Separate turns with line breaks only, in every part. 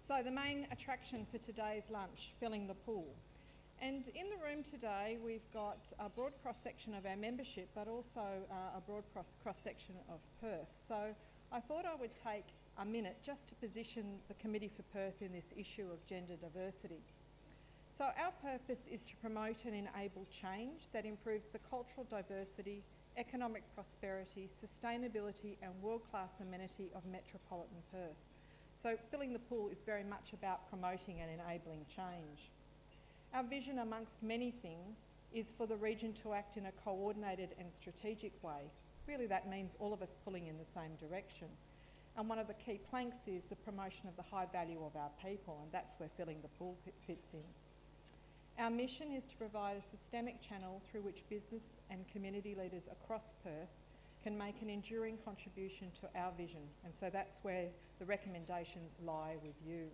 So the main attraction for today's lunch, filling the pool. And in the room today we've got a broad cross-section of our membership, but also a broad cross-section of Perth. So I thought I would take a minute just to position the Committee for Perth in this issue of gender diversity. So our purpose is to promote and enable change that improves the cultural diversity, economic prosperity, sustainability and world-class amenity of metropolitan Perth. So filling the pool is very much about promoting and enabling change. Our vision, amongst many things, is for the region to act in a coordinated and strategic way. Really that means all of us pulling in the same direction. And one of the key planks is the promotion of the high value of our people, and that's where filling the pool fits in. Our mission is to provide a systemic channel through which business and community leaders across Perth can make an enduring contribution to our vision, and so that's where the recommendations lie with you.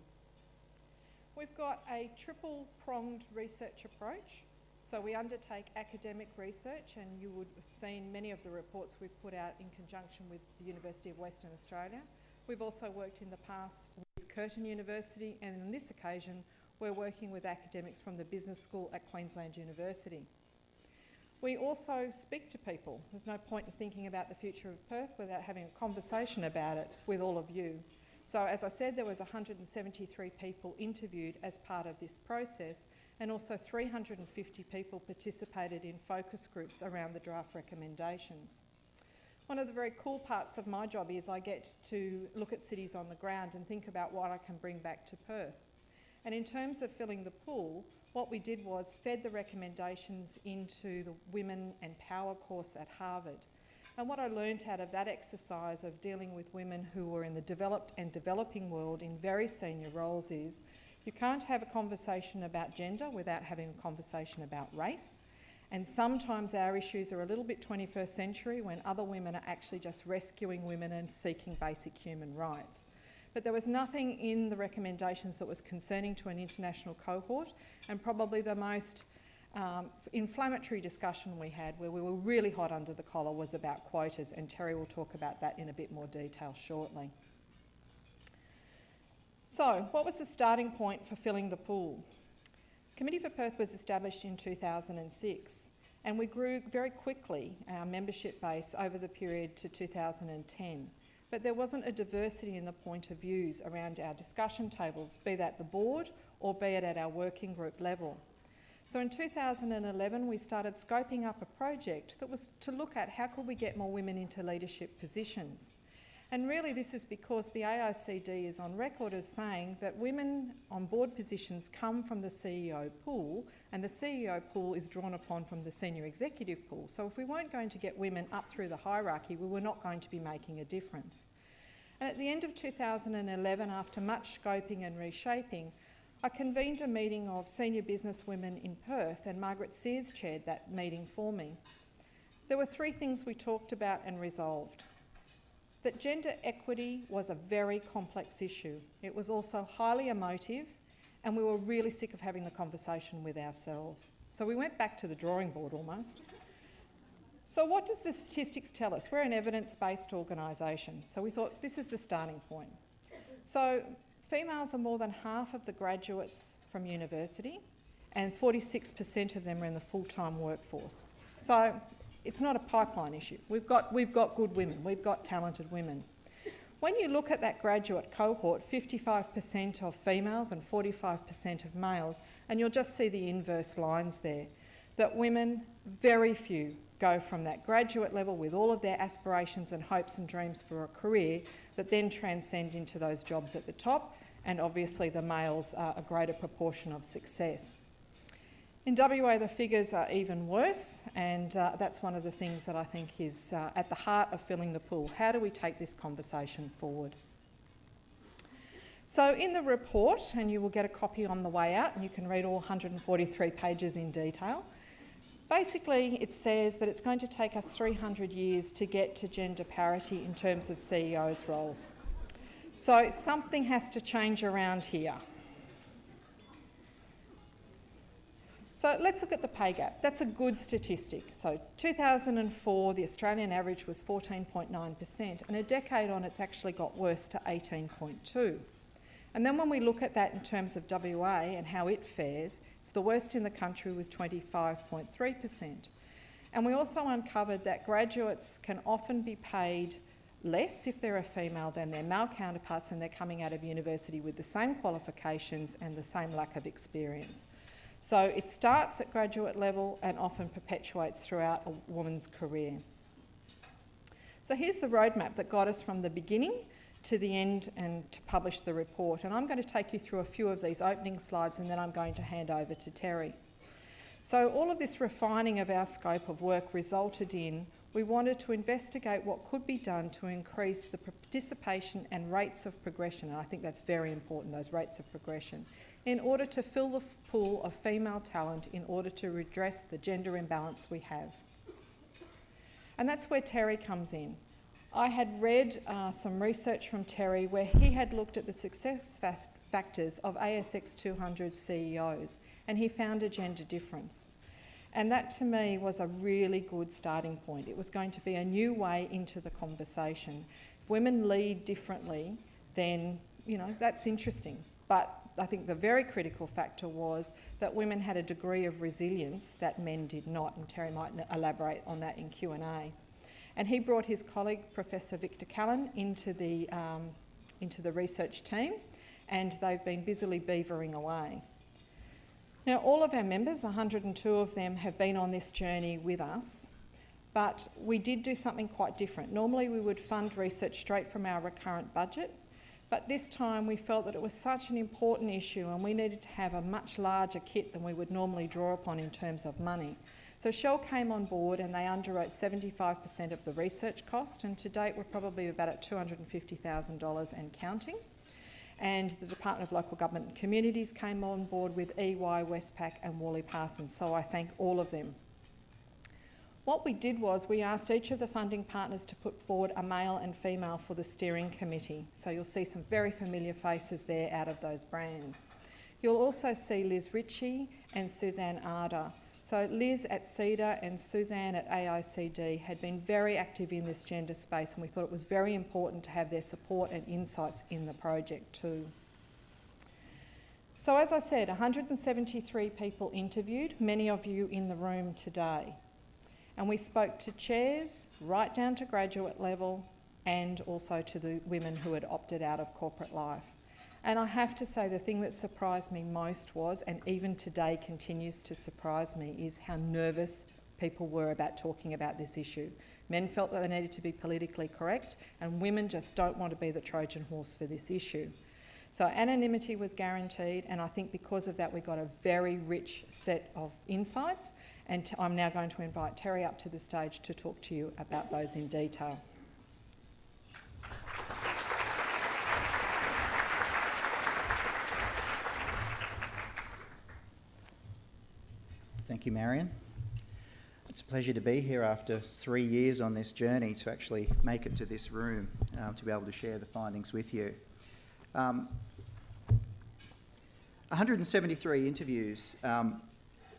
We've got a triple-pronged research approach. So we undertake academic research, and you would have seen many of the reports we've put out in conjunction with the University of Western Australia. We've also worked in the past with Curtin University, and on this occasion we're working with academics from the Business School at Queensland University. We also speak to people. There's no point in thinking about the future of Perth without having a conversation about it with all of you. So as I said, there was 173 people interviewed as part of this process, and also 350 people participated in focus groups around the draft recommendations. One of the very cool parts of my job is I get to look at cities on the ground and think about what I can bring back to Perth. And in terms of filling the pool, what we did was fed the recommendations into the Women and Power course at Harvard. And what I learned out of that exercise of dealing with women who were in the developed and developing world in very senior roles is you can't have a conversation about gender without having a conversation about race. And sometimes our issues are a little bit 21st century when other women are actually just rescuing women and seeking basic human rights. But there was nothing in the recommendations that was concerning to an international cohort, and probably the most inflammatory discussion we had, where we were really hot under the collar, was about quotas, and Terry will talk about that in a bit more detail shortly. So, what was the starting point for filling the pool? Committee for Perth was established in 2006, and we grew very quickly our membership base over the period to 2010. But there wasn't a diversity in the point of views around our discussion tables, be that the board or be it at our working group level. So in 2011 we started scoping up a project that was to look at how could we get more women into leadership positions. And really this is because the AICD is on record as saying that women on board positions come from the CEO pool, and the CEO pool is drawn upon from the senior executive pool. So if we weren't going to get women up through the hierarchy, we were not going to be making a difference. And at the end of 2011, after much scoping and reshaping, I convened a meeting of senior business women in Perth, and Margaret Sears chaired that meeting for me. There were three things we talked about and resolved. That gender equity was a very complex issue. It was also highly emotive, and we were really sick of having the conversation with ourselves. So we went back to the drawing board almost. So what does the statistics tell us? We're an evidence-based organisation, so we thought this is the starting point. So females are more than half of the graduates from university, and 46% of them are in the full-time workforce. So it's not a pipeline issue. We've got good women, we've got talented women. When you look at that graduate cohort, 55% of females and 45% of males, and you'll just see the inverse lines there, that women, very few, go from that graduate level with all of their aspirations and hopes and dreams for a career that then transcend into those jobs at the top, and obviously the males are a greater proportion of success. In WA, the figures are even worse, and that's one of the things that I think is at the heart of filling the pool. How do we take this conversation forward? So in the report, and you will get a copy on the way out, and you can read all 143 pages in detail, basically it says that it's going to take us 300 years to get to gender parity in terms of CEOs' roles. So something has to change around here. So let's look at the pay gap. That's a good statistic. So 2004, the Australian average was 14.9%, and a decade on it's actually got worse to 18.2%. And then when we look at that in terms of WA and how it fares, it's the worst in the country with 25.3%. And we also uncovered that graduates can often be paid less if they're a female than their male counterparts, and they're coming out of university with the same qualifications and the same lack of experience. So it starts at graduate level and often perpetuates throughout a woman's career. So here's the roadmap that got us from the beginning to the end and to publish the report. And I'm going to take you through a few of these opening slides, and then I'm going to hand over to Terry. So all of this refining of our scope of work resulted in, we wanted to investigate what could be done to increase the participation and rates of progression, and I think that's very important, those rates of progression, in order to fill the pool of female talent, in order to redress the gender imbalance we have. And that's where Terry comes in. I had read some research from Terry where he had looked at the success factors of ASX 200 CEOs, and he found a gender difference. And that to me was a really good starting point. It was going to be a new way into the conversation. If women lead differently, then, you know, that's interesting. But I think the very critical factor was that women had a degree of resilience that men did not, and Terry might elaborate on that in Q&A. And he brought his colleague, Professor Victor Callan, into the research team, and they've been busily beavering away. Now, all of our members, 102 of them, have been on this journey with us, but we did do something quite different. Normally we would fund research straight from our recurrent budget, but this time we felt that it was such an important issue and we needed to have a much larger kit than we would normally draw upon in terms of money. So Shell came on board and they underwrote 75% of the research cost, and to date we're probably about at $250,000 and counting. And the Department of Local Government and Communities came on board with EY, Westpac and Worley Parsons, so I thank all of them. What we did was we asked each of the funding partners to put forward a male and female for the steering committee. So you'll see some very familiar faces there out of those brands. You'll also see Liz Ritchie and Suzanne Arder. So Liz at CEDA and Suzanne at AICD had been very active in this gender space, and we thought it was very important to have their support and insights in the project too. So as I said, 173 people interviewed, many of you in the room today. And we spoke to chairs right down to graduate level and also to the women who had opted out of corporate life. And I have to say the thing that surprised me most was, and even today continues to surprise me, is how nervous people were about talking about this issue. Men felt that they needed to be politically correct, and women just don't want to be the Trojan horse for this issue. So anonymity was guaranteed, and I think because of that we got a very rich set of insights, and I'm now going to invite Terry up to the stage to talk to you about those in detail.
Thank you, Marion. It's a pleasure to be here after 3 years on this journey to actually make it to this room to be able to share the findings with you. 173 interviews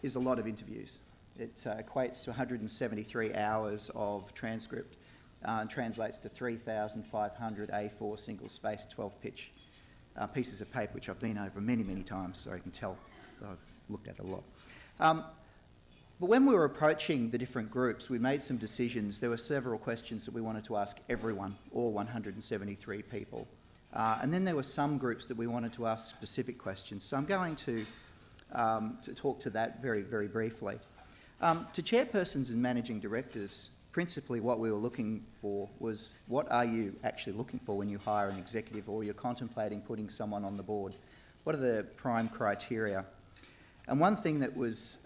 is a lot of interviews. It equates to 173 hours of transcript and translates to 3,500 A4 single-spaced 12-pitch pieces of paper, which I've been over many, many times, so I can tell that I've looked at a lot. But when we were approaching the different groups, we made some decisions. There were several questions that we wanted to ask everyone, all 173 people. And then there were some groups that we wanted to ask specific questions. So I'm going to talk to that very, very briefly. To chairpersons and managing directors, principally what we were looking for was, what are you actually looking for when you hire an executive or you're contemplating putting someone on the board? What are the prime criteria? And one thing that was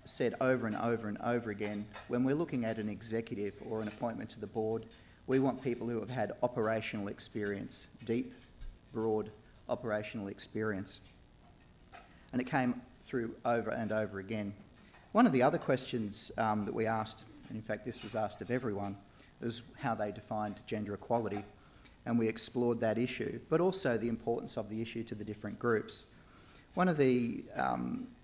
said over and over and over again, when we're looking at an executive or an appointment to the board, we want people who have had operational experience, deep, broad operational experience. And it came through over and over again. One of the other questions that we asked, and in fact this was asked of everyone, is how they defined gender equality. And we explored that issue, but also the importance of the issue to the different groups. One of the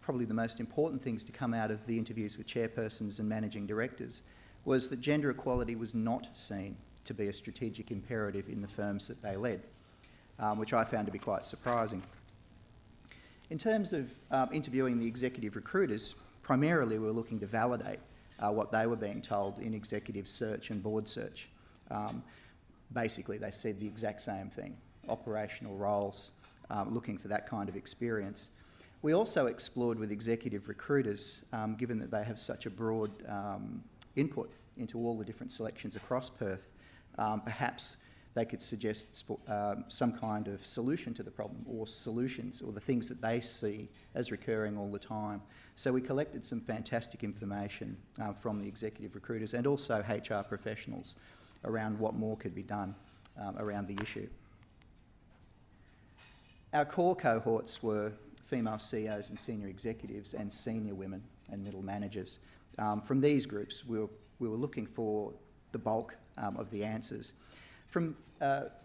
probably the most important things to come out of the interviews with chairpersons and managing directors was that gender equality was not seen to be a strategic imperative in the firms that they led. which I found to be quite surprising. In terms of interviewing the executive recruiters, primarily we were looking to validate what they were being told in executive search and board search. Basically, they said the exact same thing, operational roles, looking for that kind of experience. We also explored with executive recruiters, given that they have such a broad input into all the different selections across Perth, perhaps they could suggest some kind of solution to the problem, or solutions, or the things that they see as recurring all the time. So we collected some fantastic information from the executive recruiters and also HR professionals around what more could be done around the issue. Our core cohorts were female CEOs and senior executives and senior women and middle managers. From these groups, we were looking for the bulk of the answers. From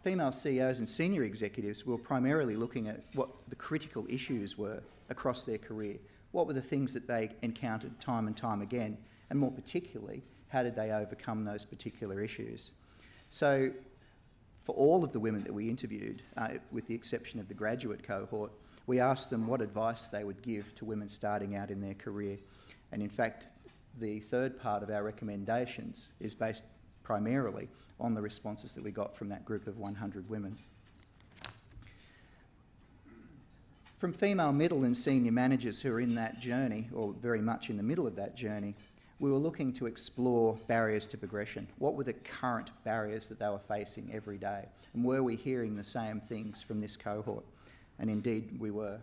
female CEOs and senior executives, we were primarily looking at what the critical issues were across their career. What were the things that they encountered time and time again, and more particularly, how did they overcome those particular issues? So, for all of the women that we interviewed, with the exception of the graduate cohort, we asked them what advice they would give to women starting out in their career. And in fact, the third part of our recommendations is based primarily on the responses that we got from that group of 100 women. From female middle and senior managers who are in that journey, or very much in the middle of that journey, we were looking to explore barriers to progression. What were the current barriers that they were facing every day? And were we hearing the same things from this cohort? And indeed we were.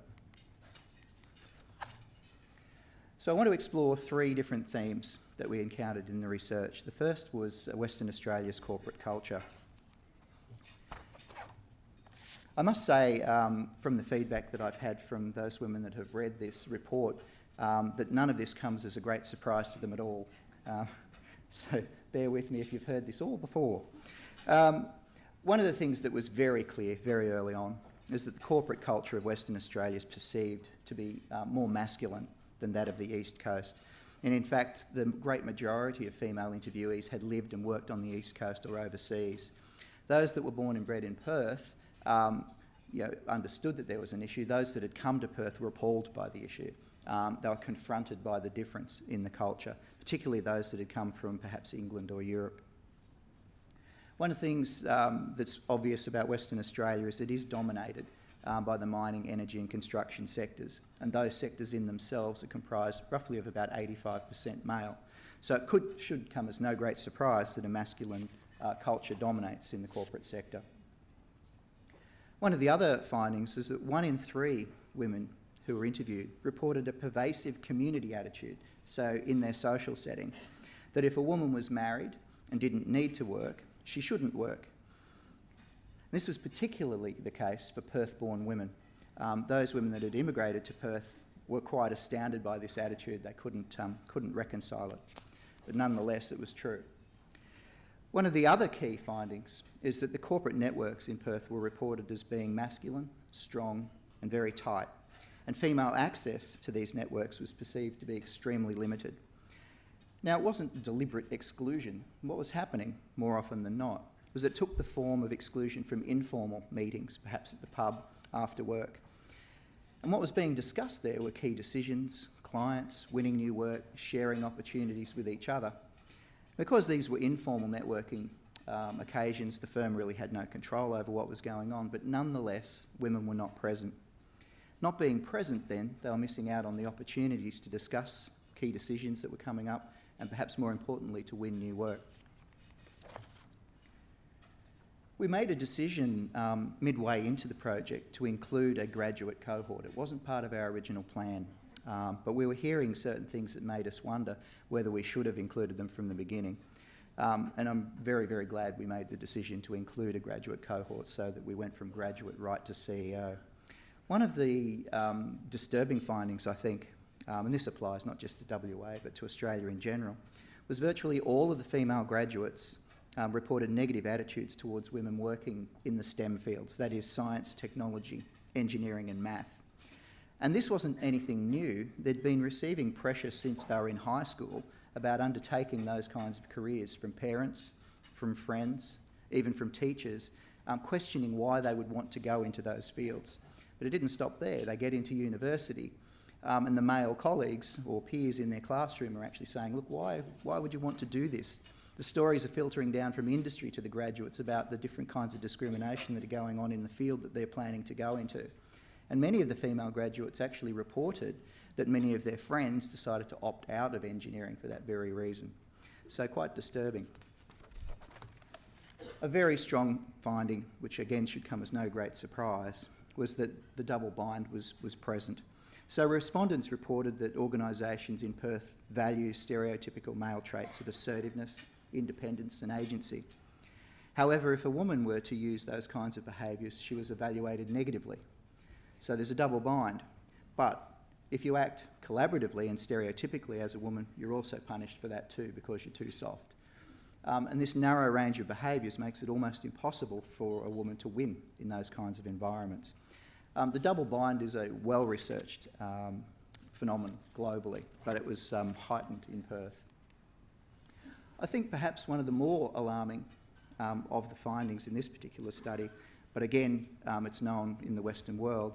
So I want to explore three different themes that we encountered in the research. The first was Western Australia's corporate culture. I must say, from the feedback that I've had from those women that have read this report, that none of this comes as a great surprise to them at all. So bear with me if you've heard this all before. One of the things that was very clear very early on is that the corporate culture of Western Australia is perceived to be more masculine than that of the East Coast. And in fact, the great majority of female interviewees had lived and worked on the East Coast or overseas. Those that were born and bred in Perth understood that there was an issue. Those that had come to Perth were appalled by the issue. They were confronted by the difference in the culture, particularly those that had come from perhaps England or Europe. One of the things that's obvious about Western Australia is it is dominated by the mining, energy and construction sectors, and those sectors in themselves are comprised roughly of about 85% male. So it should come as no great surprise that a masculine culture dominates in the corporate sector. One of the other findings is that 1 in 3 women who were interviewed reported a pervasive community attitude, so in their social setting, that if a woman was married and didn't need to work, she shouldn't work. This was particularly the case for Perth-born women. Those women that had immigrated to Perth were quite astounded by this attitude. They couldn't reconcile it, but nonetheless it was true. One of the other key findings is that the corporate networks in Perth were reported as being masculine, strong and very tight, and female access to these networks was perceived to be extremely limited. Now, it wasn't deliberate exclusion. What was happening, more often than not, was it took the form of exclusion from informal meetings, perhaps at the pub after work. And what was being discussed there were key decisions, clients, winning new work, sharing opportunities with each other. Because these were informal networking occasions, the firm really had no control over what was going on, but nonetheless, women were not present. Not being present then, they were missing out on the opportunities to discuss key decisions that were coming up, and perhaps more importantly, to win new work. We made a decision midway into the project to include a graduate cohort. It wasn't part of our original plan, but we were hearing certain things that made us wonder whether we should have included them from the beginning. And I'm very, very glad we made the decision to include a graduate cohort so that we went from graduate right to CEO. One of the disturbing findings, I think, and this applies not just to WA but to Australia in general, was virtually all of the female graduates reported negative attitudes towards women working in the STEM fields, that is science, technology, engineering and math. And this wasn't anything new. They'd been receiving pressure since they were in high school about undertaking those kinds of careers from parents, from friends, even from teachers, questioning why they would want to go into those fields. But it didn't stop there. They get into university, and the male colleagues or peers in their classroom are actually saying, look, why would you want to do this? The stories are filtering down from industry to the graduates about the different kinds of discrimination that are going on in the field that they're planning to go into. And many of the female graduates actually reported that many of their friends decided to opt out of engineering for that very reason. So quite disturbing. A very strong finding, which again should come as no great surprise, was that the double bind was present. So respondents reported that organisations in Perth value stereotypical male traits of assertiveness, independence and agency. However, if a woman were to use those kinds of behaviours, she was evaluated negatively. So there's a double bind. But if you act collaboratively and stereotypically as a woman, you're also punished for that too because you're too soft. And this narrow range of behaviours makes it almost impossible for a woman to win in those kinds of environments. The double bind is a well-researched phenomenon globally, but it was heightened in Perth. I think perhaps one of the more alarming of the findings in this particular study, but again it's known in the Western world,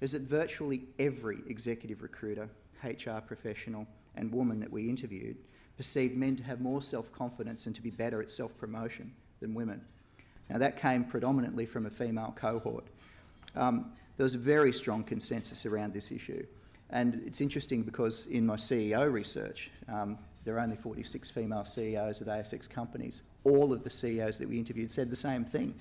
is that virtually every executive recruiter, HR professional and woman that we interviewed perceived men to have more self-confidence and to be better at self-promotion than women. Now that came predominantly from a female cohort. There was a very strong consensus around this issue. And it's interesting because in my CEO research, there are only 46 female CEOs of ASX companies. All of the CEOs that we interviewed said the same thing.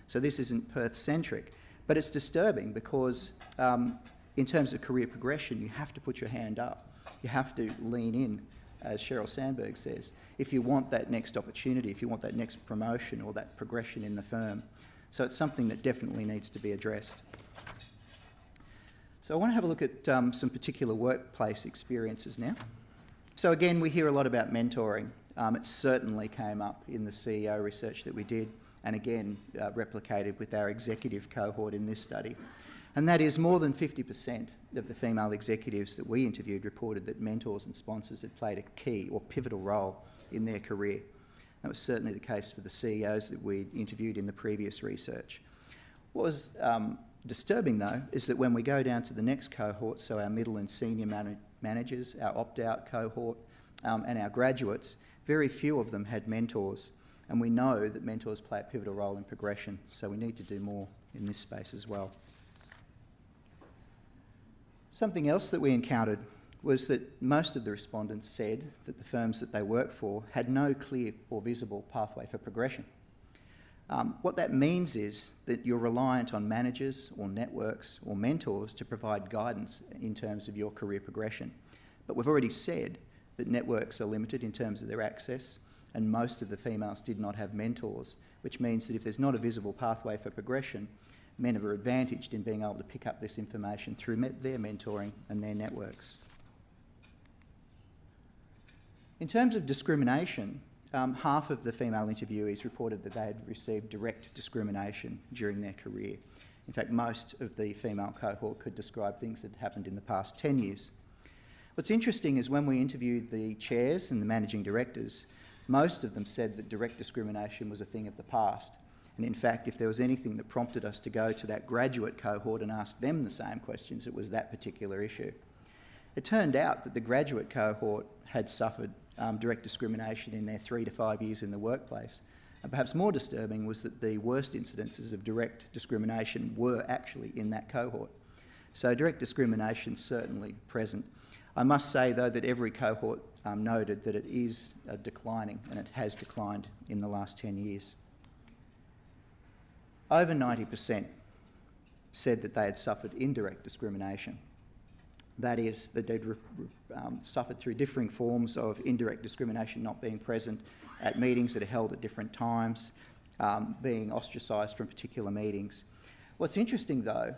So this isn't Perth-centric. But it's disturbing because in terms of career progression, you have to put your hand up. You have to lean in, as Sheryl Sandberg says, if you want that next opportunity, if you want that next promotion or that progression in the firm. So it's something that definitely needs to be addressed. So I want to have a look at some particular workplace experiences now. So again, we hear a lot about mentoring. It certainly came up in the CEO research that we did, and again replicated with our executive cohort in this study. And that is more than 50% of the female executives that we interviewed reported that mentors and sponsors had played a key or pivotal role in their career. That was certainly the case for the CEOs that we interviewed in the previous research. What was disturbing though is that when we go down to the next cohort, so our middle and senior managers, our opt-out cohort and our graduates, very few of them had mentors. And we know that mentors play a pivotal role in progression, so we need to do more in this space as well. Something else that we encountered was that most of the respondents said that the firms that they work for had no clear or visible pathway for progression. What that means is that you're reliant on managers or networks or mentors to provide guidance in terms of your career progression. But we've already said that networks are limited in terms of their access, and most of the females did not have mentors, which means that if there's not a visible pathway for progression, men are advantaged in being able to pick up this information through their mentoring and their networks. In terms of discrimination, half of the female interviewees reported that they had received direct discrimination during their career. In fact, most of the female cohort could describe things that had happened in the past 10 years. What's interesting is when we interviewed the chairs and the managing directors, most of them said that direct discrimination was a thing of the past. And in fact, if there was anything that prompted us to go to that graduate cohort and ask them the same questions, it was that particular issue. It turned out that the graduate cohort had suffered direct discrimination in their 3 to 5 years in the workplace. And perhaps more disturbing was that the worst incidences of direct discrimination were actually in that cohort. So direct discrimination is certainly present. I must say, though, that every cohort noted that it is declining, and it has declined in the last 10 years. Over 90% said that they had suffered indirect discrimination. That is, that they'd suffered through differing forms of indirect discrimination, not being present at meetings that are held at different times, being ostracised from particular meetings. What's interesting, though,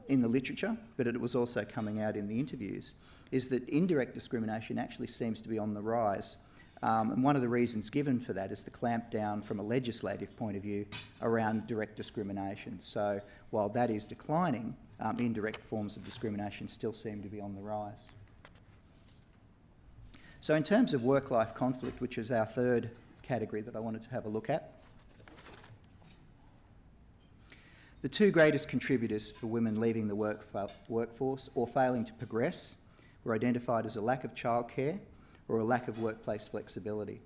in the literature, but it was also coming out in the interviews, is that indirect discrimination actually seems to be on the rise. And one of the reasons given for that is the clampdown from a legislative point of view around direct discrimination. So while that is declining, indirect forms of discrimination still seem to be on the rise. So in terms of work-life conflict, which is our third category that I wanted to have a look at, The two greatest contributors for women leaving the workforce or failing to progress were identified as a lack of childcare or a lack of workplace flexibility.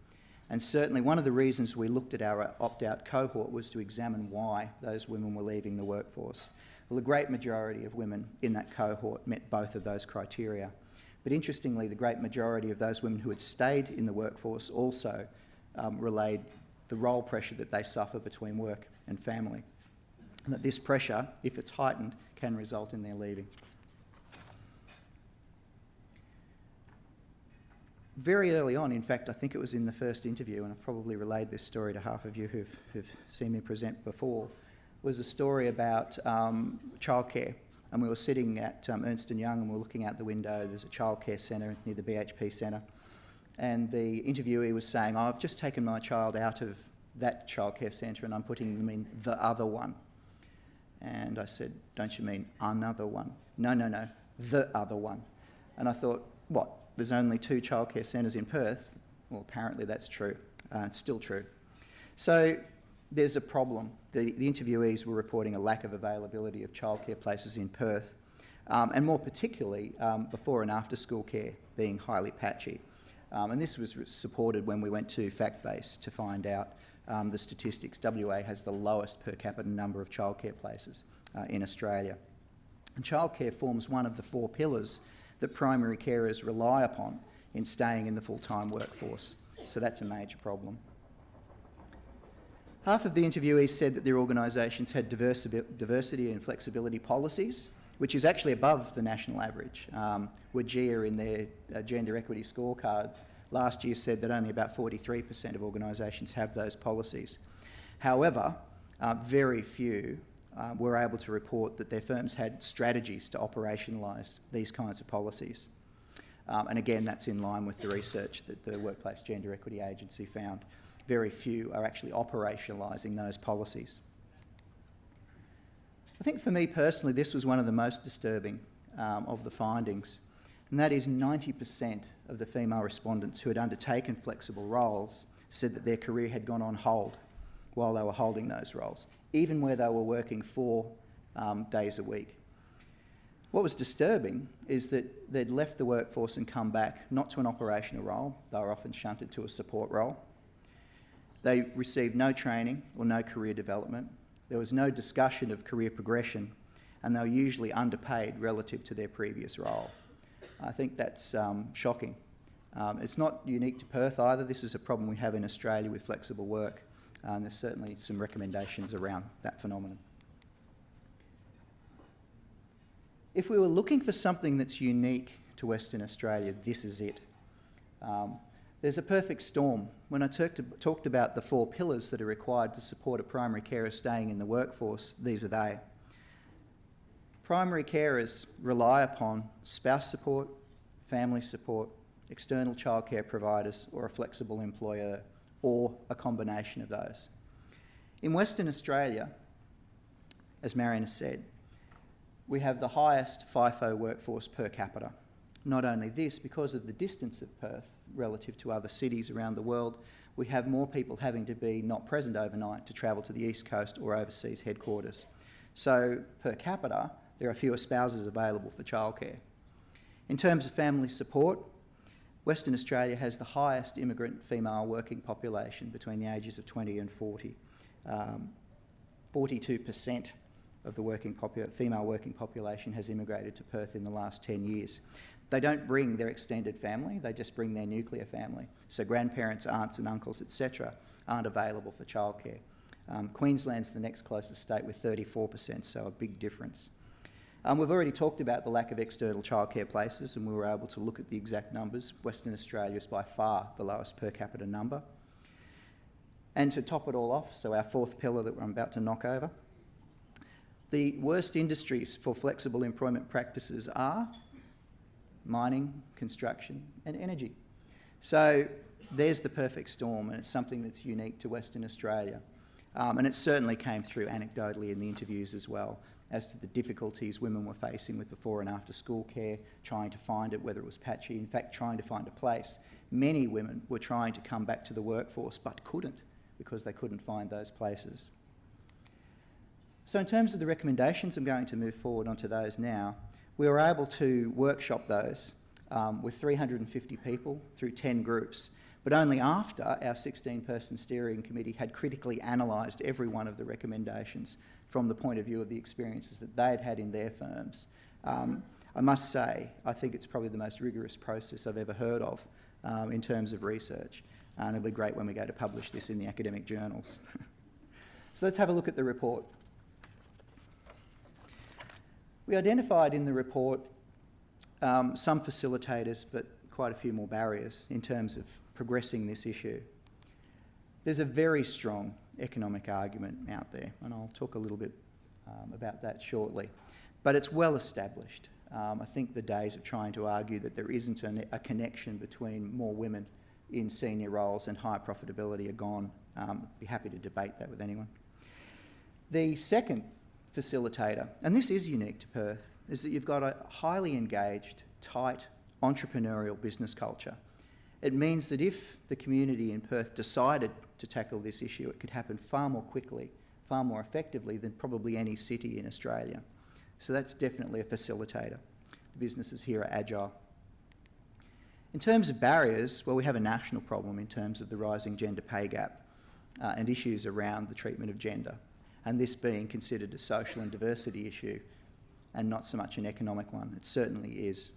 And certainly one of the reasons we looked at our opt-out cohort was to examine why those women were leaving the workforce. Well, the great majority of women in that cohort met both of those criteria. But interestingly, the great majority of those women who had stayed in the workforce also relayed the role pressure that they suffer between work and family, and that this pressure, if it's heightened, can result in their leaving. Very early on, in fact, I think it was in the first interview, and I've probably relayed this story to half of you who've seen me present before, was a story about childcare. And we were sitting at Ernst & Young and we were looking out the window. There's a childcare centre near the BHP Centre. And the interviewee was saying, oh, I've just taken my child out of that childcare centre and I'm putting them in the other one. And I said, don't you mean another one? No, the other one. And I thought, what? There's only 2 childcare centres in Perth? Well, apparently that's true. It's still true. So there's a problem. The interviewees were reporting a lack of availability of childcare places in Perth, and more particularly before and after school care being highly patchy. And this was supported when we went to FactBase to find out the statistics. WA has the lowest per capita number of childcare places in Australia. And childcare forms one of the 4 pillars that primary carers rely upon in staying in the full-time workforce. So that's a major problem. Half of the interviewees said that their organisations had diversity and flexibility policies, which is actually above the national average. WGEA in their gender equity scorecard last year said that only about 43% of organisations have those policies. However, very few were able to report that their firms had strategies to operationalise these kinds of policies. And again, that's in line with the research that the Workplace Gender Equity Agency found. Very few are actually operationalising those policies. I think for me personally, this was one of the most disturbing of the findings, and that is 90% of the female respondents who had undertaken flexible roles said that their career had gone on hold while they were holding those roles, even where they were working 4 days a week. What was disturbing is that they'd left the workforce and come back, not to an operational role, they were often shunted to a support role. They received no training or no career development. There was no discussion of career progression, and they were usually underpaid relative to their previous role. I think that's shocking. It's not unique to Perth either. This is a problem we have in Australia with flexible work, and there's certainly some recommendations around that phenomenon. If we were looking for something that's unique to Western Australia, this is it. There's a perfect storm. When I talked about the 4 pillars that are required to support a primary carer staying in the workforce, these are they. Primary carers rely upon spouse support, family support, external childcare providers, or a flexible employer, or a combination of those. In Western Australia, as Marion has said, we have the highest FIFO workforce per capita. Not only this, because of the distance of Perth relative to other cities around the world, we have more people having to be not present overnight to travel to the East Coast or overseas headquarters. So per capita, there are fewer spouses available for childcare. In terms of family support, Western Australia has the highest immigrant female working population between the ages of 20 and 40. 42% of the female working population has immigrated to Perth in the last 10 years. They don't bring their extended family, they just bring their nuclear family. So grandparents, aunts and uncles, etc. aren't available for childcare. Queensland's the next closest state with 34%, so a big difference. We've already talked about the lack of external childcare places, and we were able to look at the exact numbers. Western Australia is by far the lowest per capita number. And to top it all off, so our 4th pillar that I'm about to knock over, the worst industries for flexible employment practices are mining, construction and energy. So there's the perfect storm, and it's something that's unique to Western Australia. And it certainly came through anecdotally in the interviews as well, as to the difficulties women were facing with before and after school care, trying to find it, whether it was patchy, in fact trying to find a place. Many women were trying to come back to the workforce but couldn't, because they couldn't find those places. So in terms of the recommendations, I'm going to move forward onto those now. We were able to workshop those with 350 people through 10 groups, but only after our 16-person steering committee had critically analysed every one of the recommendations from the point of view of the experiences that they had had in their firms. I must say, I think it's probably the most rigorous process I've ever heard of in terms of research, and it'll be great when we go to publish this in the academic journals. So let's have a look at the report. We identified in the report some facilitators, but quite a few more barriers in terms of progressing this issue. There's a very strong economic argument out there, and I'll talk a little bit about that shortly, but it's well established. I think the days of trying to argue that there isn't a connection between more women in senior roles and higher profitability are gone. I'd be happy to debate that with anyone. The second facilitator, and this is unique to Perth, is that you've got a highly engaged, tight, entrepreneurial business culture. It means that if the community in Perth decided to tackle this issue, it could happen far more quickly, far more effectively than probably any city in Australia. So that's definitely a facilitator. The businesses here are agile. In terms of barriers, well, we have a national problem in terms of the rising gender pay gap and issues around the treatment of gender, and this being considered a social and diversity issue and not so much an economic one. It certainly is.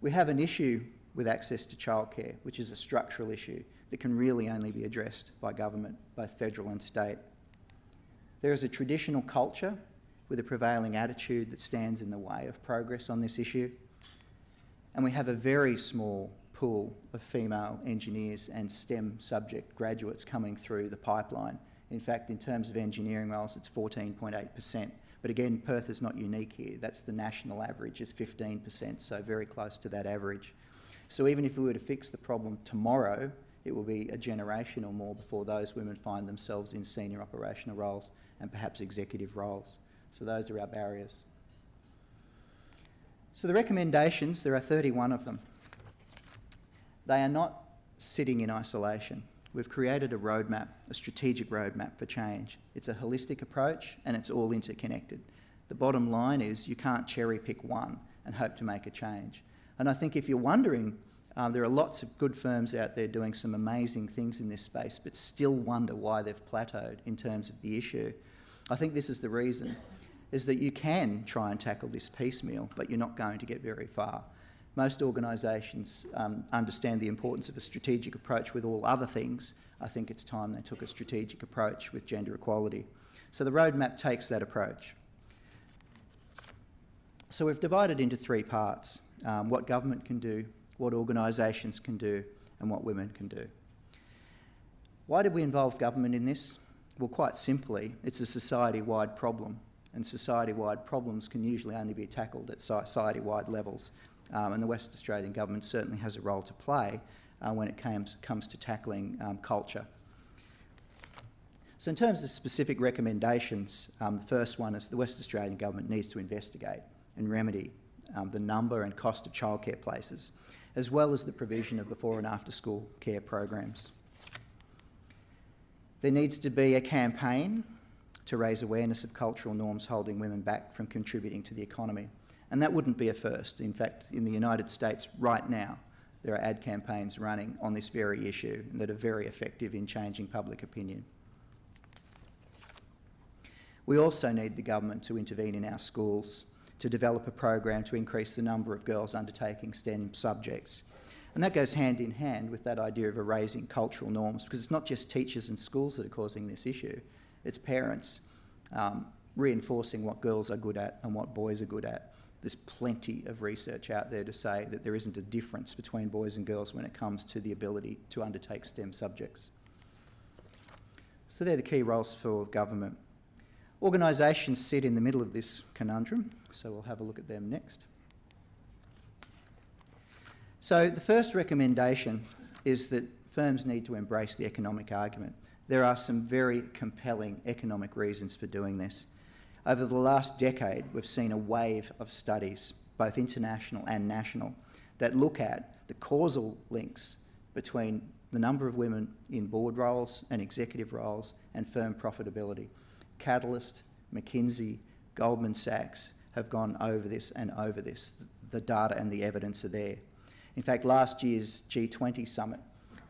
We have an issue with access to childcare, which is a structural issue that can really only be addressed by government, both federal and state. There is a traditional culture with a prevailing attitude that stands in the way of progress on this issue. And we have a very small pool of female engineers and STEM subject graduates coming through the pipeline. In fact, in terms of engineering roles, it's 14.8%. But again, Perth is not unique here. That's the national average is 15%, so very close to that average. So even if we were to fix the problem tomorrow, it will be a generation or more before those women find themselves in senior operational roles and perhaps executive roles. So those are our barriers. So the recommendations, there are 31 of them. They are not sitting in isolation. We've created a roadmap, a strategic roadmap for change. It's a holistic approach and it's all interconnected. The bottom line is you can't cherry pick one and hope to make a change. And I think if you're wondering, there are lots of good firms out there doing some amazing things in this space, but still wonder why they've plateaued in terms of the issue. I think this is the reason, is that you can try and tackle this piecemeal, but you're not going to get very far. Most organisations understand the importance of a strategic approach with all other things. I think it's time they took a strategic approach with gender equality. So the roadmap takes that approach. So we've divided into three parts: what government can do, what organisations can do, and what women can do. Why did we involve government in this? Well, quite simply, it's a society-wide problem, and society-wide problems can usually only be tackled at society-wide levels. And the West Australian government certainly has a role to play when it comes to tackling culture. So in terms of specific recommendations, the first one is the West Australian government needs to investigate and remedy the number and cost of childcare places, as well as the provision of before and after school care programs. There needs to be a campaign to raise awareness of cultural norms holding women back from contributing to the economy. And that wouldn't be a first. In fact, in the United States right now, there are ad campaigns running on this very issue that are very effective in changing public opinion. We also need the government to intervene in our schools to develop a program to increase the number of girls undertaking STEM subjects. And that goes hand in hand with that idea of erasing cultural norms, because it's not just teachers and schools that are causing this issue, it's parents reinforcing what girls are good at and what boys are good at. There's plenty of research out there to say that there isn't a difference between boys and girls when it comes to the ability to undertake STEM subjects. So they're the key roles for government. Organisations sit in the middle of this conundrum, so we'll have a look at them next. So the first recommendation is that firms need to embrace the economic argument. There are some very compelling economic reasons for doing this. Over the last decade, we've seen a wave of studies, both international and national, that look at the causal links between the number of women in board roles and executive roles and firm profitability. Catalyst, McKinsey, Goldman Sachs have gone over this and over this. The data and the evidence are there. In fact, last year's G20 summit,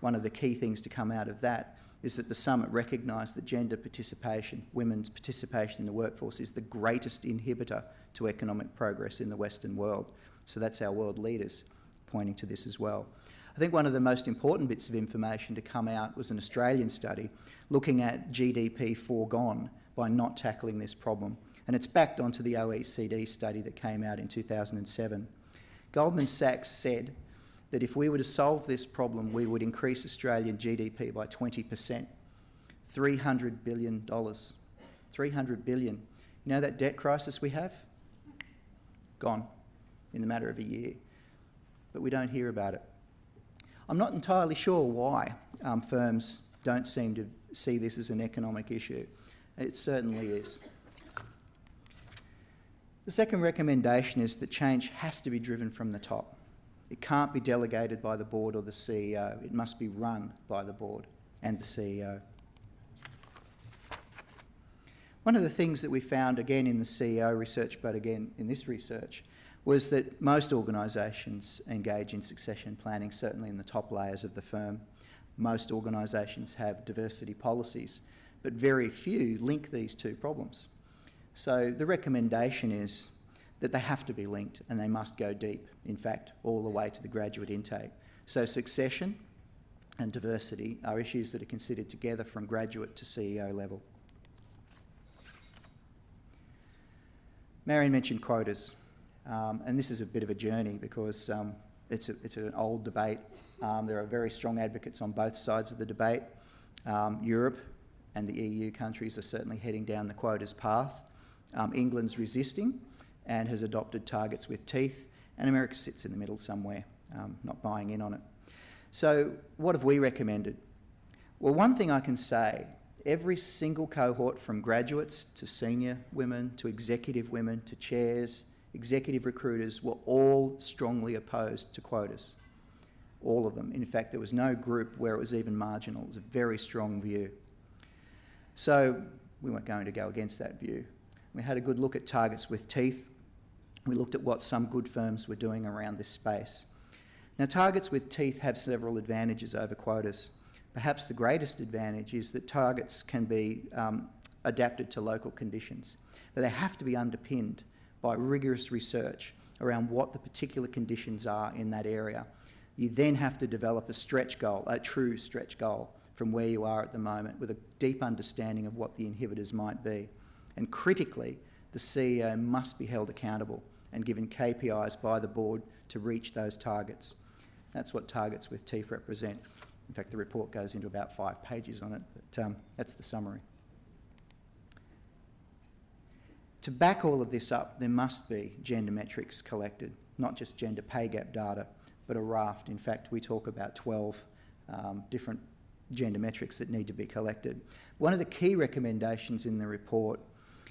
one of the key things to come out of that is that the summit recognised that gender participation, women's participation in the workforce, is the greatest inhibitor to economic progress in the Western world. So that's our world leaders pointing to this as well. I think one of the most important bits of information to come out was an Australian study looking at GDP foregone by not tackling this problem. And it's backed onto the OECD study that came out in 2007. Goldman Sachs said that if we were to solve this problem, we would increase Australian GDP by 20%. $300 billion. $300 billion. You know that debt crisis we have? Gone in the matter of a year. But we don't hear about it. I'm not entirely sure why firms don't seem to see this as an economic issue. It certainly is. The second recommendation is that change has to be driven from the top. It can't be delegated by the board or the CEO. It must be run by the board and the CEO. One of the things that we found, again in the CEO research, but again in this research, was that most organisations engage in succession planning, certainly in the top layers of the firm. Most organisations have diversity policies, but very few link these two problems. So the recommendation is that they have to be linked and they must go deep, in fact, all the way to the graduate intake. So succession and diversity are issues that are considered together from graduate to CEO level. Marion mentioned quotas, and this is a bit of a journey because it's an old debate. There are very strong advocates on both sides of the debate. Europe and the EU countries are certainly heading down the quotas path. England's resisting and has adopted targets with teeth, and America sits in the middle somewhere, not buying in on it. So what have we recommended? Well, one thing I can say, every single cohort from graduates to senior women to executive women to chairs, executive recruiters were all strongly opposed to quotas. All of them. In fact, there was no group where it was even marginal. It was a very strong view. So we weren't going to go against that view. We had a good look at targets with teeth. We looked at what some good firms were doing around this space. Now, targets with teeth have several advantages over quotas. Perhaps the greatest advantage is that targets can be adapted to local conditions, but they have to be underpinned by rigorous research around what the particular conditions are in that area. You then have to develop a stretch goal, a true stretch goal, from where you are at the moment with a deep understanding of what the inhibitors might be. And critically, the CEO must be held accountable and given KPIs by the board to reach those targets. That's what targets with teeth represent. In fact, the report goes into about 5 pages on it, but that's the summary. To back all of this up, there must be gender metrics collected, not just gender pay gap data, but a raft. In fact, we talk about 12 different gender metrics that need to be collected. One of the key recommendations in the report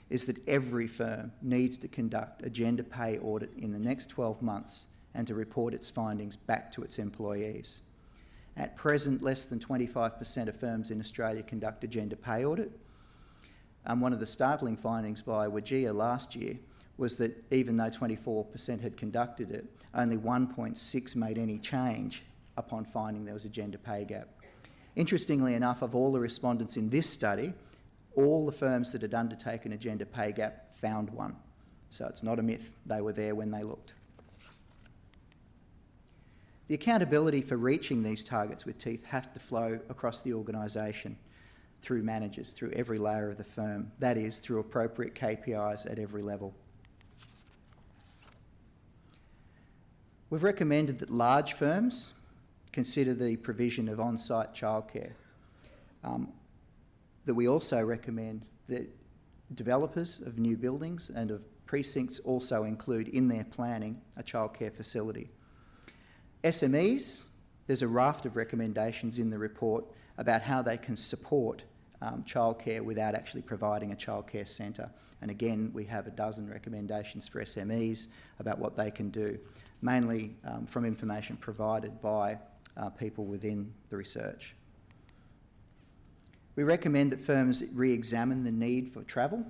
is that every firm needs to conduct a gender pay audit in the next 12 months and to report its findings back to its employees. At present, less than 25% of firms in Australia conduct a gender pay audit. One of the startling findings by WGEA last year was that even though 24% had conducted it, only 1.6 made any change upon finding there was a gender pay gap. Interestingly enough, of all the respondents in this study, all the firms that had undertaken a gender pay gap found one. So it's not a myth, they were there when they looked. The accountability for reaching these targets with teeth have to flow across the organisation through managers, through every layer of the firm. That is, through appropriate KPIs at every level. We've recommended that large firms consider the provision of on-site childcare. That we also recommend that developers of new buildings and of precincts also include in their planning a childcare facility. SMEs, there's a raft of recommendations in the report about how they can support childcare without actually providing a childcare centre. And again, we have a dozen recommendations for SMEs about what they can do, mainly from information provided by people within the research. We recommend that firms re-examine the need for travel,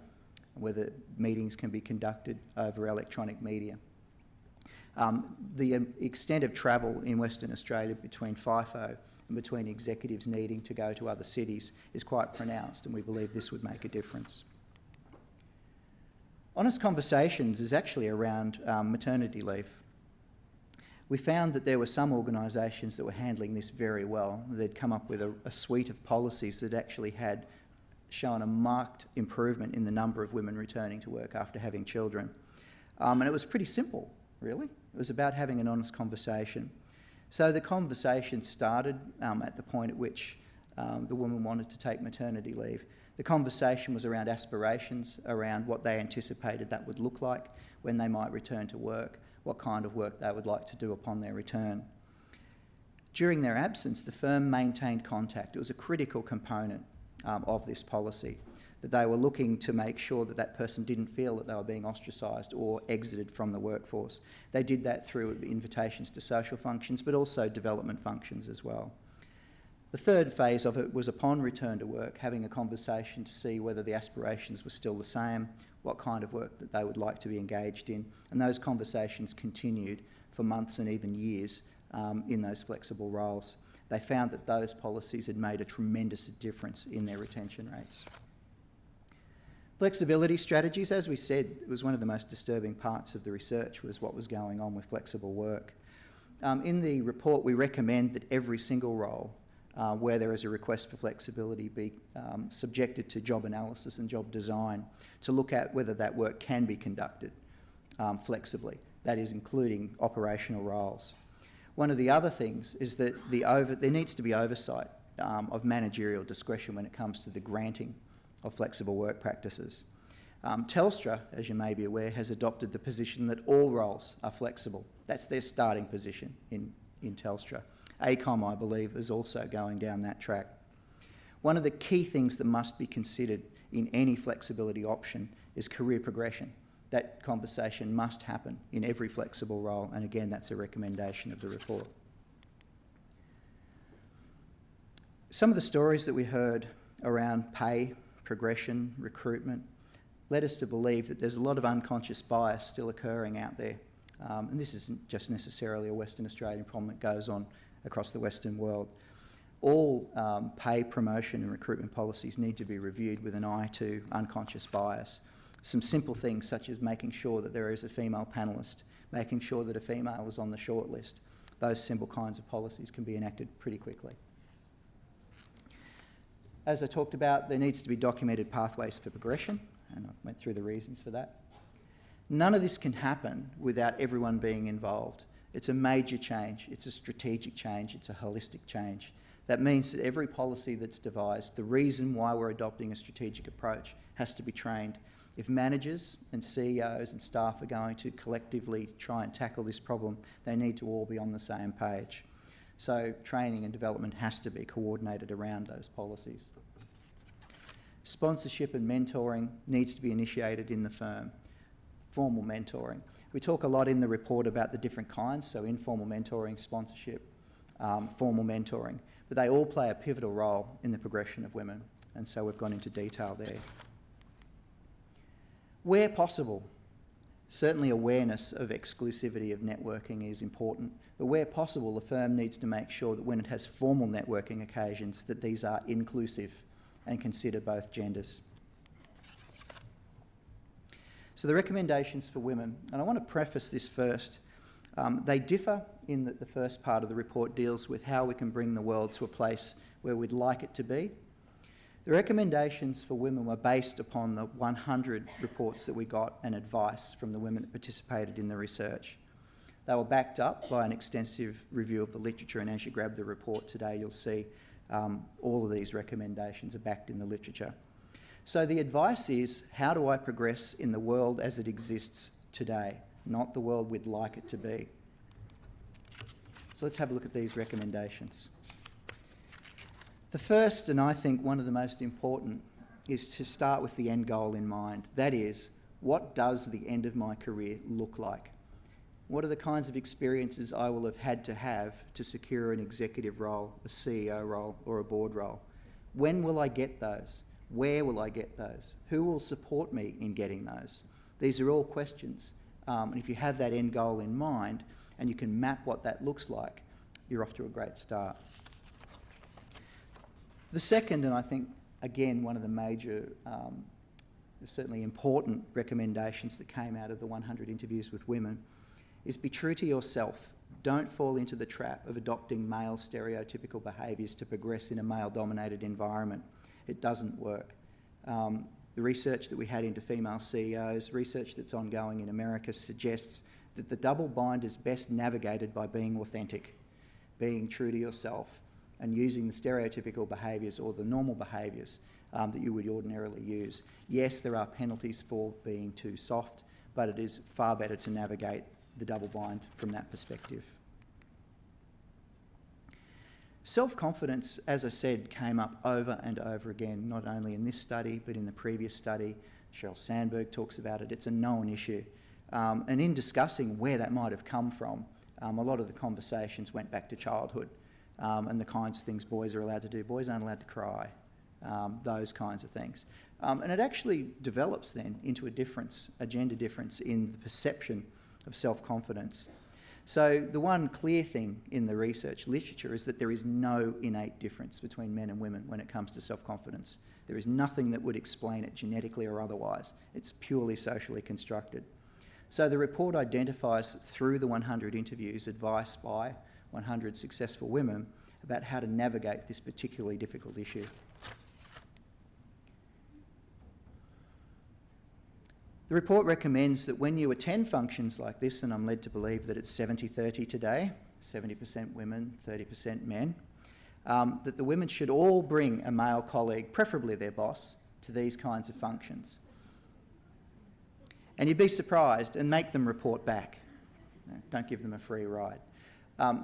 whether meetings can be conducted over electronic media. The extent of travel in Western Australia between FIFO and between executives needing to go to other cities is quite pronounced, and we believe this would make a difference. Honest Conversations is actually around maternity leave. We found that there were some organisations that were handling this very well. They'd come up with a suite of policies that actually had shown a marked improvement in the number of women returning to work after having children. And it was pretty simple, really. It was about having an honest conversation. So the conversation started at the point at which the woman wanted to take maternity leave. The conversation was around aspirations, around what they anticipated that would look like when they might return to work, what kind of work they would like to do upon their return. During their absence, the firm maintained contact. It was a critical component of this policy, that they were looking to make sure that that person didn't feel that they were being ostracised or exited from the workforce. They did that through invitations to social functions, but also development functions as well. The third phase of it was, upon return to work, having a conversation to see whether the aspirations were still the same, what kind of work that they would like to be engaged in, and those conversations continued for months and even years in those flexible roles. They found that those policies had made a tremendous difference in their retention rates. Flexibility strategies, as we said, it was one of the most disturbing parts of the research, was what was going on with flexible work. In the report, we recommend that every single role where there is a request for flexibility be subjected to job analysis and job design to look at whether that work can be conducted flexibly, that is, including operational roles. One of the other things is that there needs to be oversight of managerial discretion when it comes to the granting of flexible work practices. Telstra, as you may be aware, has adopted the position that all roles are flexible. That's their starting position in Telstra. ACOM, I believe, is also going down that track. One of the key things that must be considered in any flexibility option is career progression. That conversation must happen in every flexible role, and again, that's a recommendation of the report. Some of the stories that we heard around pay, progression, recruitment, led us to believe that there's a lot of unconscious bias still occurring out there. And this isn't just necessarily a Western Australian problem that goes on across the Western world. All pay, promotion and recruitment policies need to be reviewed with an eye to unconscious bias. Some simple things such as making sure that there is a female panellist, making sure that a female is on the shortlist. Those simple kinds of policies can be enacted pretty quickly. As I talked about, there needs to be documented pathways for progression, and I went through the reasons for that. None of this can happen without everyone being involved. It's a major change, it's a strategic change, it's a holistic change. That means that every policy that's devised, the reason why we're adopting a strategic approach, has to be trained. If managers and CEOs and staff are going to collectively try and tackle this problem, they need to all be on the same page. So training and development has to be coordinated around those policies. Sponsorship and mentoring needs to be initiated in the firm. Formal mentoring. We talk a lot in the report about the different kinds, so informal mentoring, sponsorship, formal mentoring, but they all play a pivotal role in the progression of women, and so we've gone into detail there. Where possible, certainly awareness of exclusivity of networking is important, but where possible, the firm needs to make sure that when it has formal networking occasions, that these are inclusive and consider both genders. So the recommendations for women, and I want to preface this first. They differ in that the first part of the report deals with how we can bring the world to a place where we'd like it to be. The recommendations for women were based upon the 100 reports that we got and advice from the women that participated in the research. They were backed up by an extensive review of the literature, and as you grab the report today, you'll see all of these recommendations are backed in the literature. So the advice is, how do I progress in the world as it exists today, not the world we'd like it to be? So let's have a look at these recommendations. The first, and I think one of the most important, is to start with the end goal in mind. That is, what does the end of my career look like? What are the kinds of experiences I will have had to secure an executive role, a CEO role, or a board role? When will I get those? Where will I get those? Who will support me in getting those? These are all questions. And if you have that end goal in mind and you can map what that looks like, you're off to a great start. The second, and I think, again, one of the major, certainly important recommendations that came out of the 100 interviews with women is be true to yourself. Don't fall into the trap of adopting male stereotypical behaviours to progress in a male-dominated environment. It doesn't work. The research that we had into female CEOs, research that's ongoing in America, suggests that the double bind is best navigated by being authentic, being true to yourself, and using the stereotypical behaviours or the normal behaviours that you would ordinarily use. Yes, there are penalties for being too soft, but it is far better to navigate the double bind from that perspective. Self-confidence, as I said, came up over and over again, not only in this study, but in the previous study. Sheryl Sandberg talks about it. It's a known issue. And in discussing where that might have come from, a lot of the conversations went back to childhood and the kinds of things boys are allowed to do. Boys aren't allowed to cry, those kinds of things. And it actually develops then into a gender difference in the perception of self-confidence. So the one clear thing in the research literature is that there is no innate difference between men and women when it comes to self-confidence. There is nothing that would explain it genetically or otherwise. It's purely socially constructed. So the report identifies through the 100 interviews advice by 100 successful women about how to navigate this particularly difficult issue. The report recommends that when you attend functions like this, and I'm led to believe that it's 70-30 today, 70% women, 30% men, that the women should all bring a male colleague, preferably their boss, to these kinds of functions. And you'd be surprised and make them report back. Don't give them a free ride.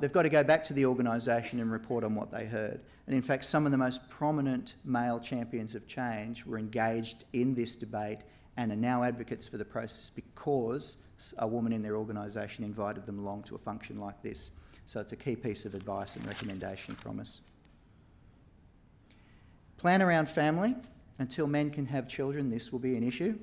They've got to go back to the organisation and report on what they heard. And in fact, some of the most prominent male champions of change were engaged in this debate and are now advocates for the process because a woman in their organisation invited them along to a function like this. So it's a key piece of advice and recommendation from us. Plan around family. Until men can have children, this will be an issue.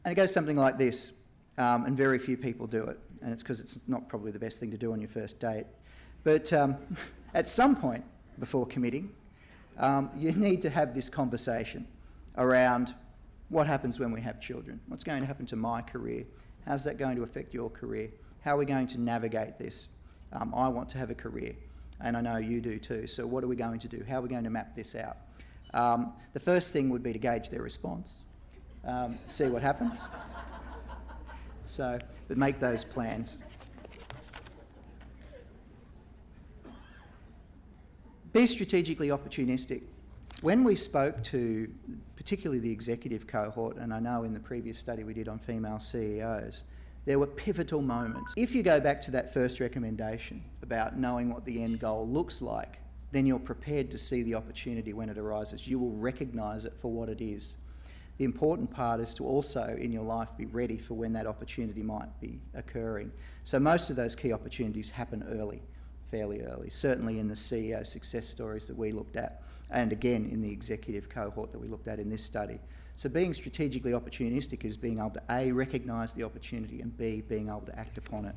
And it goes something like this, and very few people do it, and it's because it's not probably the best thing to do on your first date. But at some point before committing, you need to have this conversation around what happens when we have children. What's going to happen to my career? How's that going to affect your career? How are we going to navigate this? I want to have a career, and I know you do too. So what are we going to do? How are we going to map this out? The first thing would be to gauge their response, see what happens. But make those plans. Be strategically opportunistic. When we spoke to particularly the executive cohort, and I know in the previous study we did on female CEOs, there were pivotal moments. If you go back to that first recommendation about knowing what the end goal looks like, then you're prepared to see the opportunity when it arises. You will recognise it for what it is. The important part is to also, in your life, be ready for when that opportunity might be occurring. So most of those key opportunities happen early, fairly early, certainly in the CEO success stories that we looked at, and again in the executive cohort that we looked at in this study. So being strategically opportunistic is being able to A, recognise the opportunity, and B, being able to act upon it.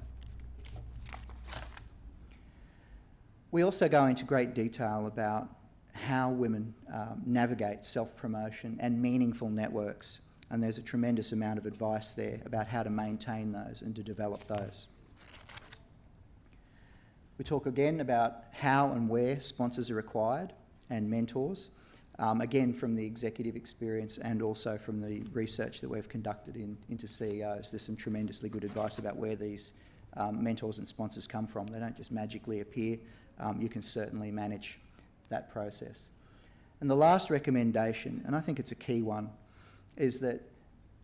We also go into great detail about how women navigate self-promotion and meaningful networks, and there's a tremendous amount of advice there about how to maintain those and to develop those. We talk again about how and where sponsors are required and mentors, again from the executive experience and also from the research that we've conducted into CEOs. There's some tremendously good advice about where these mentors and sponsors come from. They don't just magically appear. You can certainly manage that process. And the last recommendation, and I think it's a key one, is that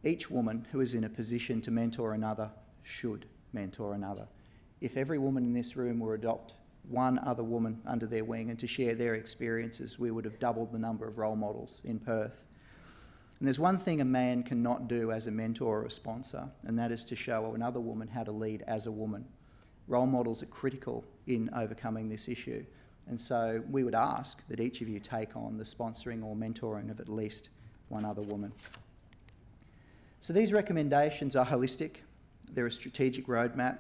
each woman who is in a position to mentor another should mentor another. If every woman in this room were to adopt one other woman under their wing and to share their experiences, we would have doubled the number of role models in Perth. And there's one thing a man cannot do as a mentor or a sponsor, and that is to show another woman how to lead as a woman. Role models are critical in overcoming this issue. And so we would ask that each of you take on the sponsoring or mentoring of at least one other woman. So these recommendations are holistic. They're a strategic roadmap.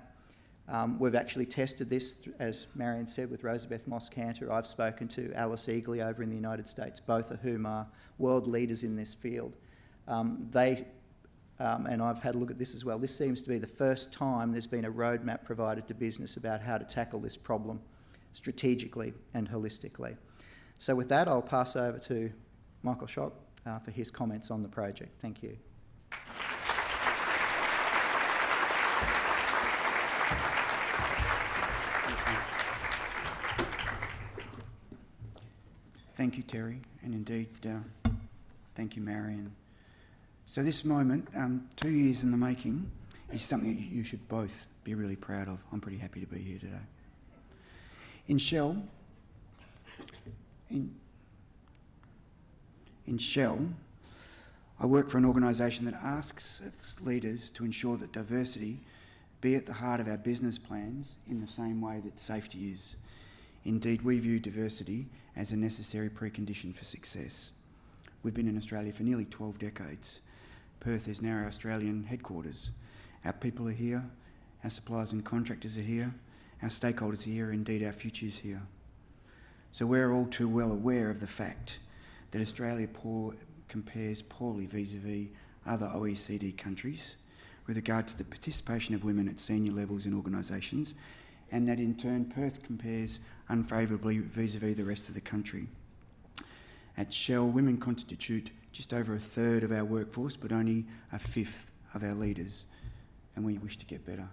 We've actually tested this, as Marion said, with Rosabeth Moss-Cantor. I've spoken to Alice Eagley over in the United States, both of whom are world leaders in this field. And I've had a look at this as well. This seems to be the first time there's been a roadmap provided to business about how to tackle this problem strategically and holistically. So with that, I'll pass over to Michael Schock for his comments on the project. Thank you.
Thank you, Terry, and indeed, thank you, Marion. So this moment, 2 years in the making, is something that you should both be really proud of. I'm pretty happy to be here today. In Shell, I work for an organisation that asks its leaders to ensure that diversity be at the heart of our business plans in the same way that safety is. Indeed, we view diversity as a necessary precondition for success. We've been in Australia for nearly 12 decades. Perth is now our Australian headquarters. Our people are here, our suppliers and contractors are here, our stakeholders are here, indeed our future is here. So we're all too well aware of the fact that Australia compares poorly vis-a-vis other OECD countries with regard to the participation of women at senior levels in organisations, and that in turn Perth compares unfavourably vis-a-vis the rest of the country. At Shell, women constitute just over a third of our workforce, but only a fifth of our leaders, and we wish to get better.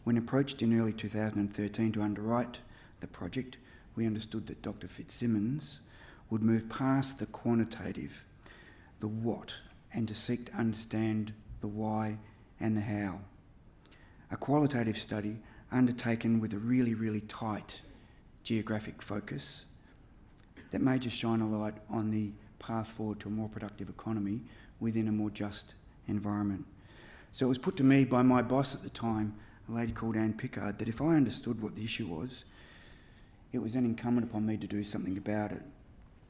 When approached in early 2013 to underwrite the project, we understood that Dr. Fitzsimmons would move past the quantitative, the what, and to seek to understand the why and the how. A qualitative study undertaken with a really, really tight geographic focus that may just shine a light on the path forward to a more productive economy within a more just environment. So it was put to me by my boss at the time, a lady called Anne Pickard, that if I understood what the issue was, it was then incumbent upon me to do something about it.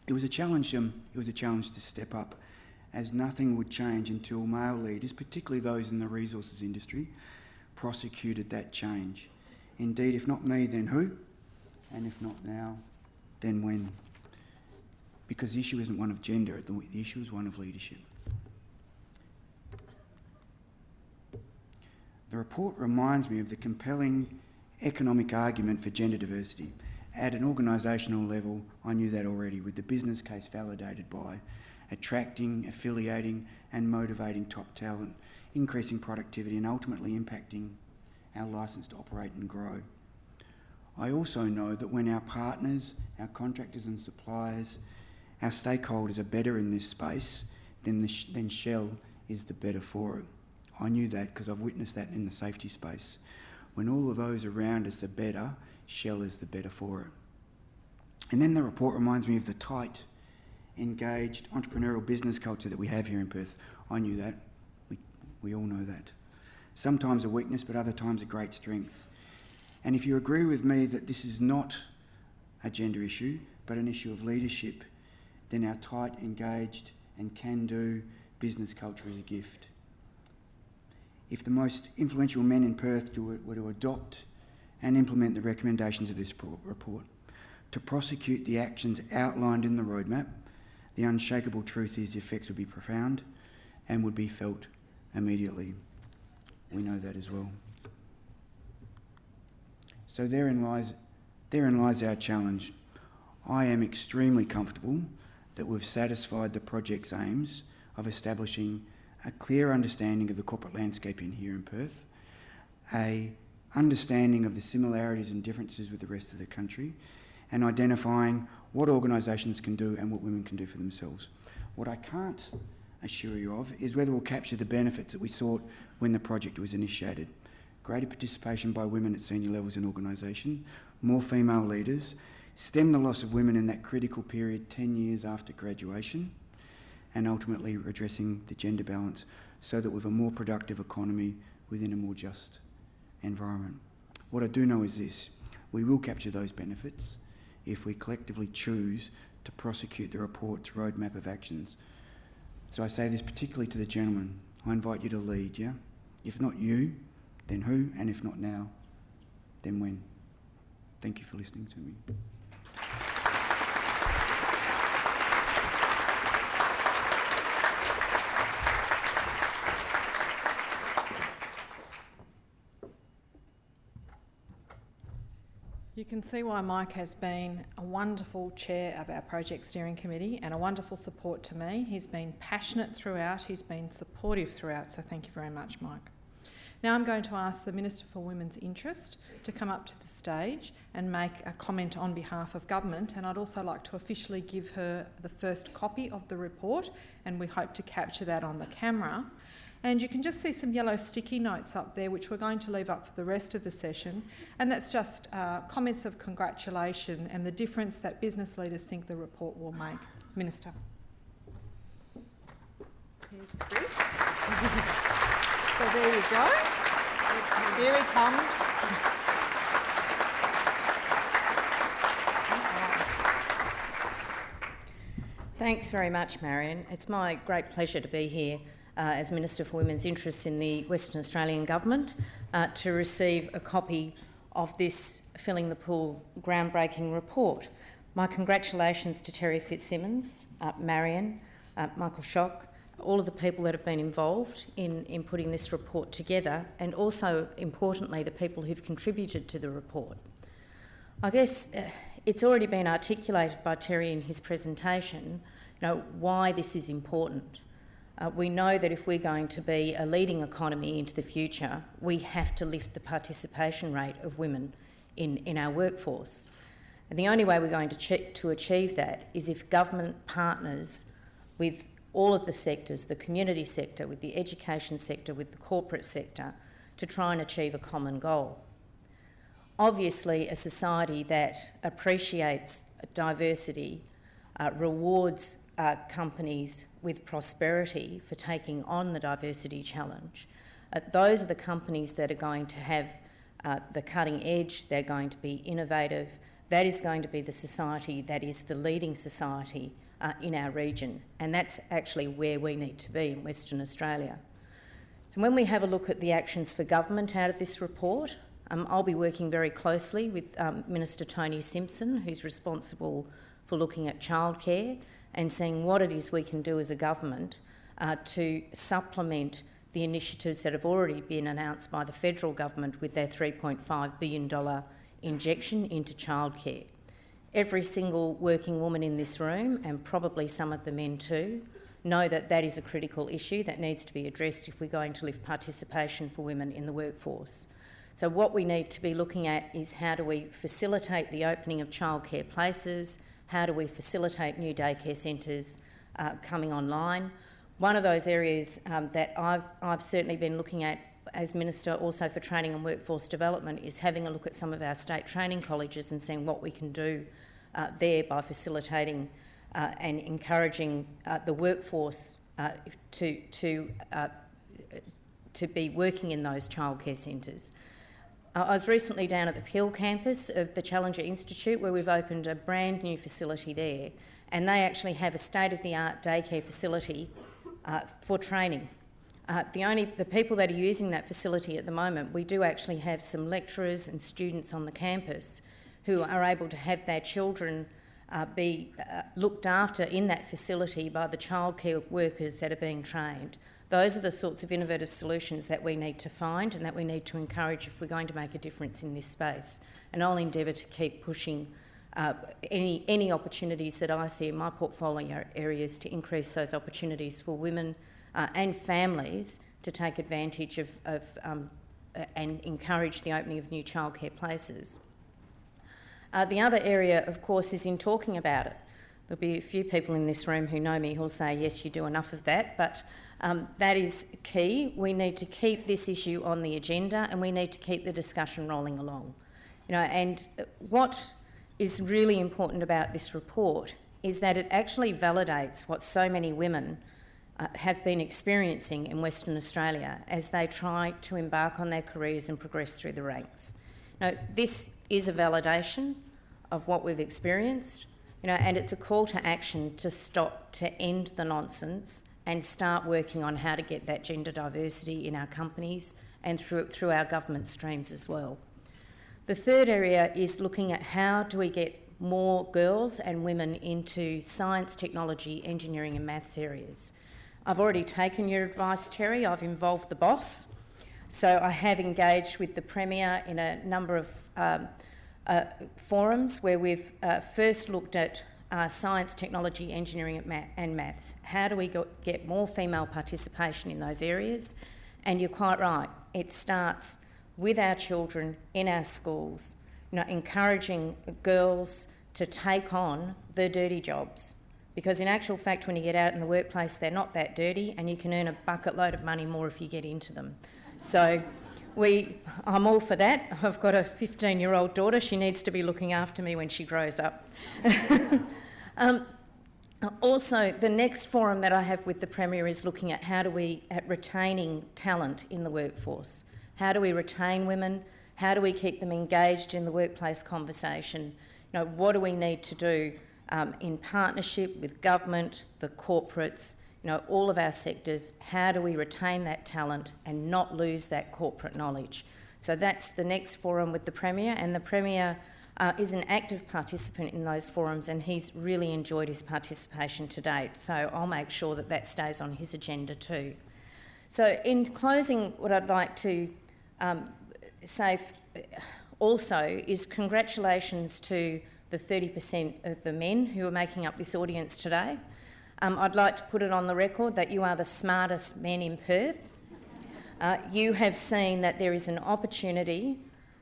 It was a challenge to step up, as nothing would change until male leaders, particularly those in the resources industry, prosecuted that change. Indeed, if not me, then who? And if not now, then when? Because the issue isn't one of gender, the issue is one of leadership. The report reminds me of the compelling economic argument for gender diversity. At an organisational level, I knew that already, with the business case validated by attracting, affiliating and motivating top talent, increasing productivity and ultimately impacting our licence to operate and grow. I also know that when our partners, our contractors and suppliers, our stakeholders are better in this space, then Shell is the better for it. I knew that because I've witnessed that in the safety space. When all of those around us are better, Shell is the better for it. And then the report reminds me of the tight, engaged entrepreneurial business culture that we have here in Perth. I knew that. We all know that. Sometimes a weakness, but other times a great strength. And if you agree with me that this is not a gender issue, but an issue of leadership, then our tight, engaged and can-do business culture is a gift. If the most influential men in Perth were to adopt and implement the recommendations of this report, to prosecute the actions outlined in the roadmap, the unshakable truth is the effects would be profound and would be felt immediately. We know that as well. So therein lies our challenge. I am extremely comfortable that we've satisfied the project's aims of establishing a clear understanding of the corporate landscape in here in Perth, a understanding of the similarities and differences with the rest of the country, and identifying what organisations can do and what women can do for themselves. What I can't assure you of is whether we'll capture the benefits that we sought when the project was initiated. Greater participation by women at senior levels in organisation, more female leaders, stem the loss of women in that critical period 10 years after graduation, and ultimately redressing the gender balance so that we have a more productive economy within a more just environment. What I do know is this: we will capture those benefits, if we collectively choose to prosecute the report's roadmap of actions. So I say this particularly to the gentleman. I invite you to lead, yeah? If not you, then who? And if not now, then when? Thank you for listening to me.
You can see why Mike has been a wonderful chair of our project steering committee and a wonderful support to me. He's been passionate throughout, he's been supportive throughout, so thank you very much, Mike. Now I'm going to ask the Minister for Women's Interest to come up to the stage and make a comment on behalf of government, and I'd also like to officially give her the first copy of the report, and we hope to capture that on the camera. And you can just see some yellow sticky notes up there, which we're going to leave up for the rest of the session. And that's just comments of congratulation and the difference that business leaders think the report will make. Minister. Here's Chris. So there you go. Here he comes.
Thanks very much, Marion. It's my great pleasure to be here as Minister for Women's Interests in the Western Australian Government to receive a copy of this Filling the Pool groundbreaking report. My congratulations to Terry Fitzsimmons, Marion, Michael Schock, all of the people that have been involved in putting this report together, and also, importantly, the people who've contributed to the report. I guess it's already been articulated by Terry in his presentation, why this is important. We know that if we're going to be a leading economy into the future, we have to lift the participation rate of women in our workforce. And the only way we're going to achieve that is if government partners with all of the sectors, the community sector, with the education sector, with the corporate sector, to try and achieve a common goal. Obviously, a society that appreciates diversity, rewards companies with prosperity for taking on the diversity challenge. Those are the companies that are going to have the cutting edge, they're going to be innovative. That is going to be the society that is the leading society in our region, and that's actually where we need to be in Western Australia. So when we have a look at the actions for government out of this report, I'll be working very closely with Minister Tony Simpson, who's responsible for looking at childcare and seeing what it is we can do as a government to supplement the initiatives that have already been announced by the federal government with their $3.5 billion injection into childcare. Every single working woman in this room, and probably some of the men too, know that that is a critical issue that needs to be addressed if we're going to lift participation for women in the workforce. So what we need to be looking at is how do we facilitate the opening of childcare places, how do we facilitate new daycare centres coming online. One of those areas that I've certainly been looking at as Minister also for Training and Workforce Development is having a look at some of our state training colleges and seeing what we can do there by facilitating and encouraging the workforce to be working in those childcare centres. I was recently down at the Peel campus of the Challenger Institute where we've opened a brand new facility there, and they actually have a state-of-the-art daycare facility for training. The people that are using that facility at the moment, we do actually have some lecturers and students on the campus who are able to have their children be looked after in that facility by the childcare workers that are being trained. Those are the sorts of innovative solutions that we need to find and that we need to encourage if we're going to make a difference in this space. And I'll endeavour to keep pushing any opportunities that I see in my portfolio areas to increase those opportunities for women and families to take advantage of and encourage the opening of new childcare places. The other area, of course, is in talking about it. There'll be a few people in this room who know me who'll say, yes, you do enough of that, but that is key. We need to keep this issue on the agenda and we need to keep the discussion rolling along. And what is really important about this report is that it actually validates what so many women have been experiencing in Western Australia as they try to embark on their careers and progress through the ranks. Now, this is a validation of what we've experienced, and it's a call to action to end the nonsense and start working on how to get that gender diversity in our companies and through our government streams as well. The third area is looking at how do we get more girls and women into science, technology, engineering and maths areas. I've already taken your advice, Terry. I've involved the boss. So I have engaged with the Premier in a number of forums where we've first looked at science, technology, engineering and maths. How do we get more female participation in those areas? And you're quite right, it starts with our children in our schools, encouraging girls to take on the dirty jobs. Because in actual fact, when you get out in the workplace, they're not that dirty, and you can earn a bucket load of money more if you get into them. So I'm all for that. I've got a 15-year-old daughter. She needs to be looking after me when she grows up. Also, the next forum that I have with the Premier is looking at how do we, at retaining talent in the workforce. How do we retain women? How do we keep them engaged in the workplace conversation? What do we need to do in partnership with government, the corporates, all of our sectors? How do we retain that talent and not lose that corporate knowledge? So that's the next forum with the Premier, and the Premier is an active participant in those forums, and he's really enjoyed his participation to date. So I'll make sure that that stays on his agenda too. So in closing, what I'd like to say also is congratulations to the 30% of the men who are making up this audience today. I'd like to put it on the record that you are the smartest men in Perth. You have seen that there is an opportunity,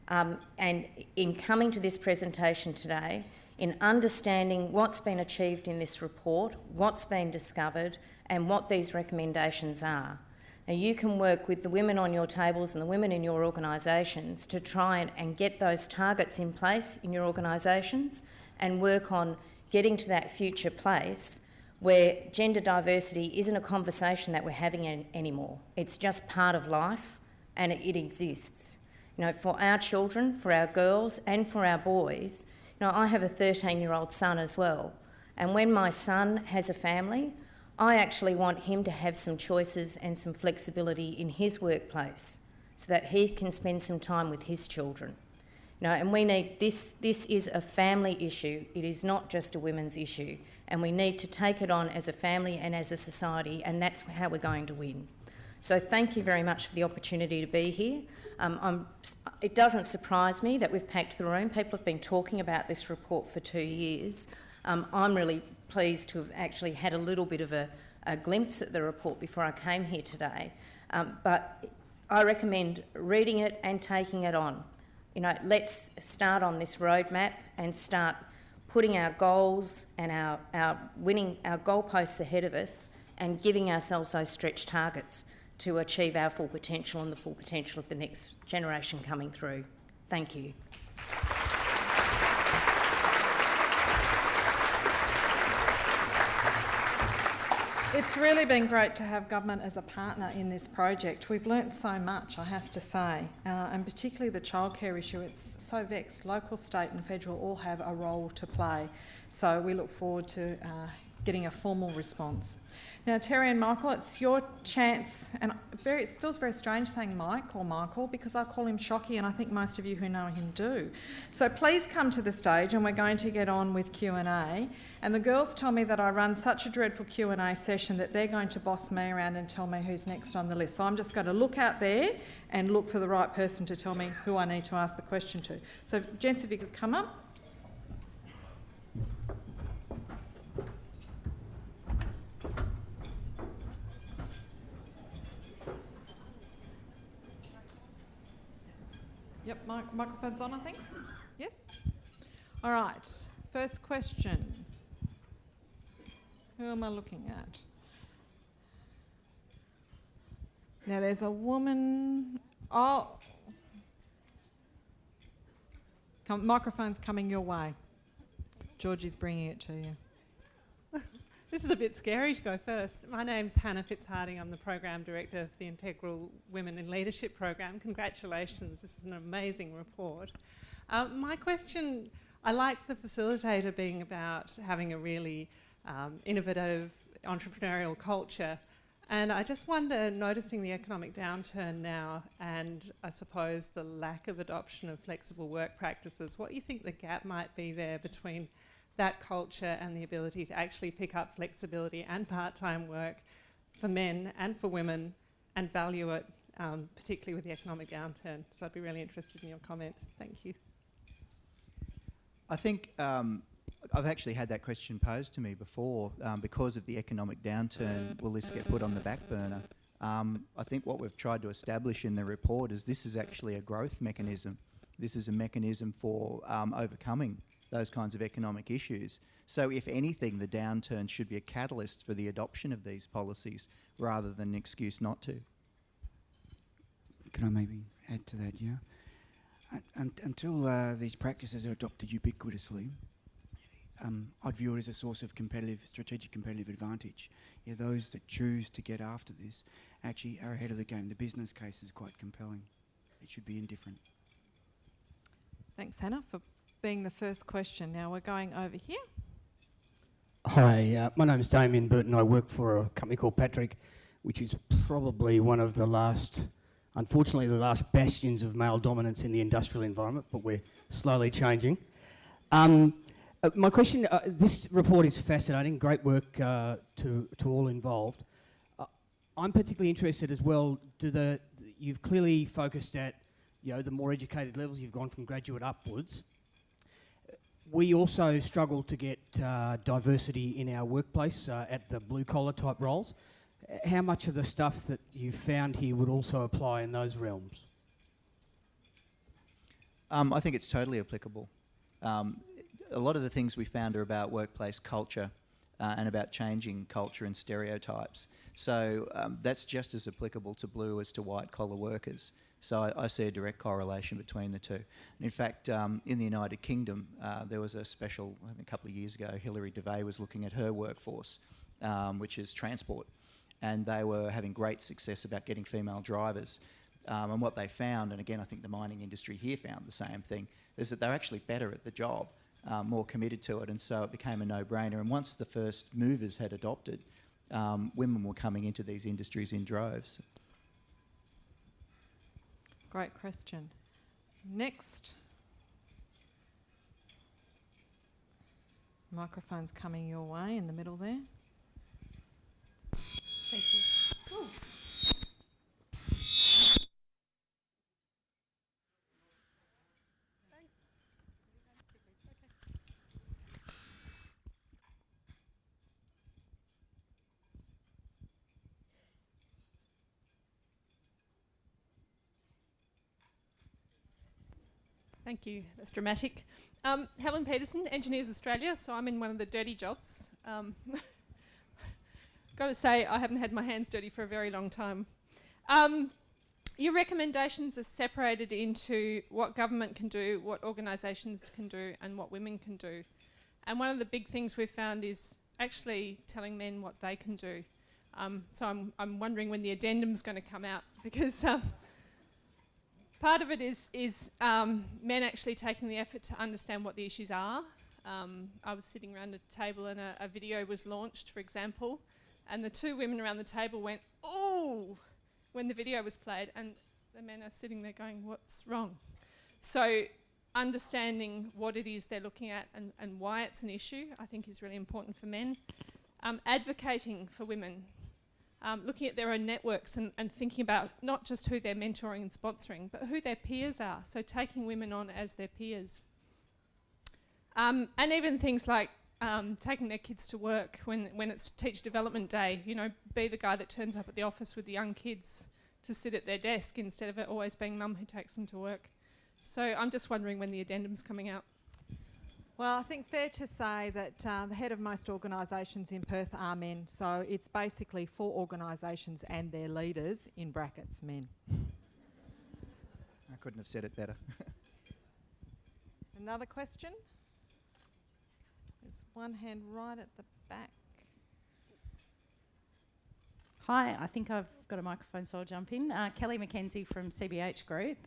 and in coming to this presentation today, in understanding what's been achieved in this report, what's been discovered, and what these recommendations are. Now, you can work with the women on your tables and the women in your organisations to try and get those targets in place in your organisations and work on getting to that future place where gender diversity isn't a conversation that we're having anymore. It's just part of life, and it exists. For our children, for our girls and for our boys, I have a 13-year-old son as well. And when my son has a family, I actually want him to have some choices and some flexibility in his workplace so that he can spend some time with his children. And we need this is a family issue. It is not just a women's issue. And we need to take it on as a family and as a society, and that's how we're going to win. So thank you very much for the opportunity to be here. It doesn't surprise me that we've packed the room. People have been talking about this report for 2 years. I'm really pleased to have actually had a little bit of a glimpse at the report before I came here today. But I recommend reading it and taking it on. Let's start on this roadmap and start putting our goals and our winning our goalposts ahead of us and giving ourselves those stretch targets to achieve our full potential and the full potential of the next generation coming through. Thank you.
It's really been great to have government as a partner in this project. We've learnt so much, I have to say, and particularly the childcare issue. It's so vexed. Local, state and federal all have a role to play. So we look forward to getting a formal response. Now, Terry and Michael, it's your chance, and it feels very strange saying Mike or Michael because I call him Shocky, and I think most of you who know him do. So please come to the stage, and we're going to get on with Q&A. And the girls tell me that I run such a dreadful Q&A session that they're going to boss me around and tell me who's next on the list. So I'm just going to look out there and look for the right person to tell me who I need to ask the question to. So, gents, if you could come up. Yep, microphone's on, I think. Yes? All right, first question. Who am I looking at? Now, there's a woman. Oh. Microphone's coming your way. Georgie's bringing it to you.
This is a bit scary to go first. My name's Hannah Fitzharding. I'm the Program Director of the Integral Women in Leadership Program. Congratulations, this is an amazing report. My question, I like the facilitator being about having a really innovative entrepreneurial culture. And I just wonder, noticing the economic downturn now and I suppose the lack of adoption of flexible work practices, what you think the gap might be there between that culture and the ability to actually pick up flexibility and part-time work for men and for women and value it, particularly with the economic downturn. So I'd be really interested in your comment. Thank you.
I think I've actually had that question posed to me before. Because of the economic downturn, will this get put on the back burner? I think what we've tried to establish in the report is this is actually a growth mechanism. This is a mechanism for overcoming those kinds of economic issues. So if anything, the downturn should be a catalyst for the adoption of these policies rather than an excuse not to.
Can I maybe add to that, yeah? Until these practices are adopted ubiquitously, I'd view it as a source of strategic competitive advantage. Yeah, those that choose to get after this actually are ahead of the game. The business case is quite compelling. It should be indifferent.
Thanks, Hannah, for being the first question. Now we're going over here.
Hi, my name is Damien Burton. I work for a company called Patrick, which is probably one of the last, unfortunately, the last bastions of male dominance in the industrial environment, but we're slowly changing. My question, this report is fascinating, great work to all involved. I'm particularly interested as well, you've clearly focused at the more educated levels, you've gone from graduate upwards. We also struggle to get diversity in our workplace at the blue-collar type roles. How much of the stuff that you've found here would also apply in those realms?
I think it's totally applicable. A lot of the things we found are about workplace culture and about changing culture and stereotypes. So that's just as applicable to blue as to white-collar workers. So I see a direct correlation between the two. And in fact, in the United Kingdom, there was a special, I think a couple of years ago, Hilary Devey was looking at her workforce, which is transport. And they were having great success about getting female drivers. And what they found, and again, I think the mining industry here found the same thing, is that they're actually better at the job, more committed to it, and so it became a no-brainer. And once the first movers had adopted, women were coming into these industries in droves.
Great question. Next. Microphone's coming your way in the middle there.
Thank you. Ooh. Thank you, that's dramatic. Helen Peterson, Engineers Australia, so I'm in one of the dirty jobs. Got to say, I haven't had my hands dirty for a very long time. Your recommendations are separated into what government can do, what organisations can do, and what women can do. And one of the big things we've found is actually telling men what they can do. So I'm wondering when the addendum's going to come out, because part of it is men actually taking the effort to understand what the issues are. I was sitting around a table and a video was launched, for example, and the two women around the table went, "Oh," when the video was played, and the men are sitting there going, "What's wrong?" So understanding what it is they're looking at and why it's an issue, I think is really important for men. Advocating for women. Looking at their own networks and thinking about not just who they're mentoring and sponsoring, but who their peers are. So taking women on as their peers. And even things like taking their kids to work when it's Teacher Development Day. Be the guy that turns up at the office with the young kids to sit at their desk instead of it always being mum who takes them to work. So I'm just wondering when the addendum's coming out.
Well, I think fair to say that the head of most organisations in Perth are men, so it's basically for organisations and their leaders, in brackets, men.
I couldn't have said it better.
Another question? There's one hand right at the back.
Hi, I think I've got a microphone, so I'll jump in. Kelly McKenzie from CBH Group.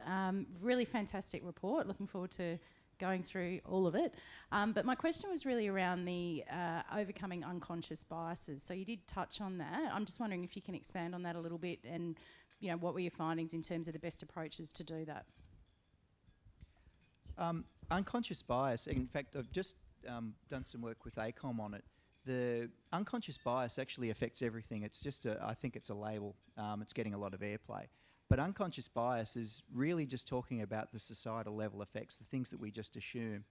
Really fantastic report. Looking forward to going through all of it. But my question was really around the overcoming unconscious biases. So you did touch on that. I'm just wondering if you can expand on that a little bit, and what were your findings in terms of the best approaches to do that?
Unconscious bias, in fact, I've just done some work with ACOM on it. The unconscious bias actually affects everything. It's just I think it's a label. It's getting a lot of airplay. But unconscious bias is really just talking about the societal level effects, the things that we just assume.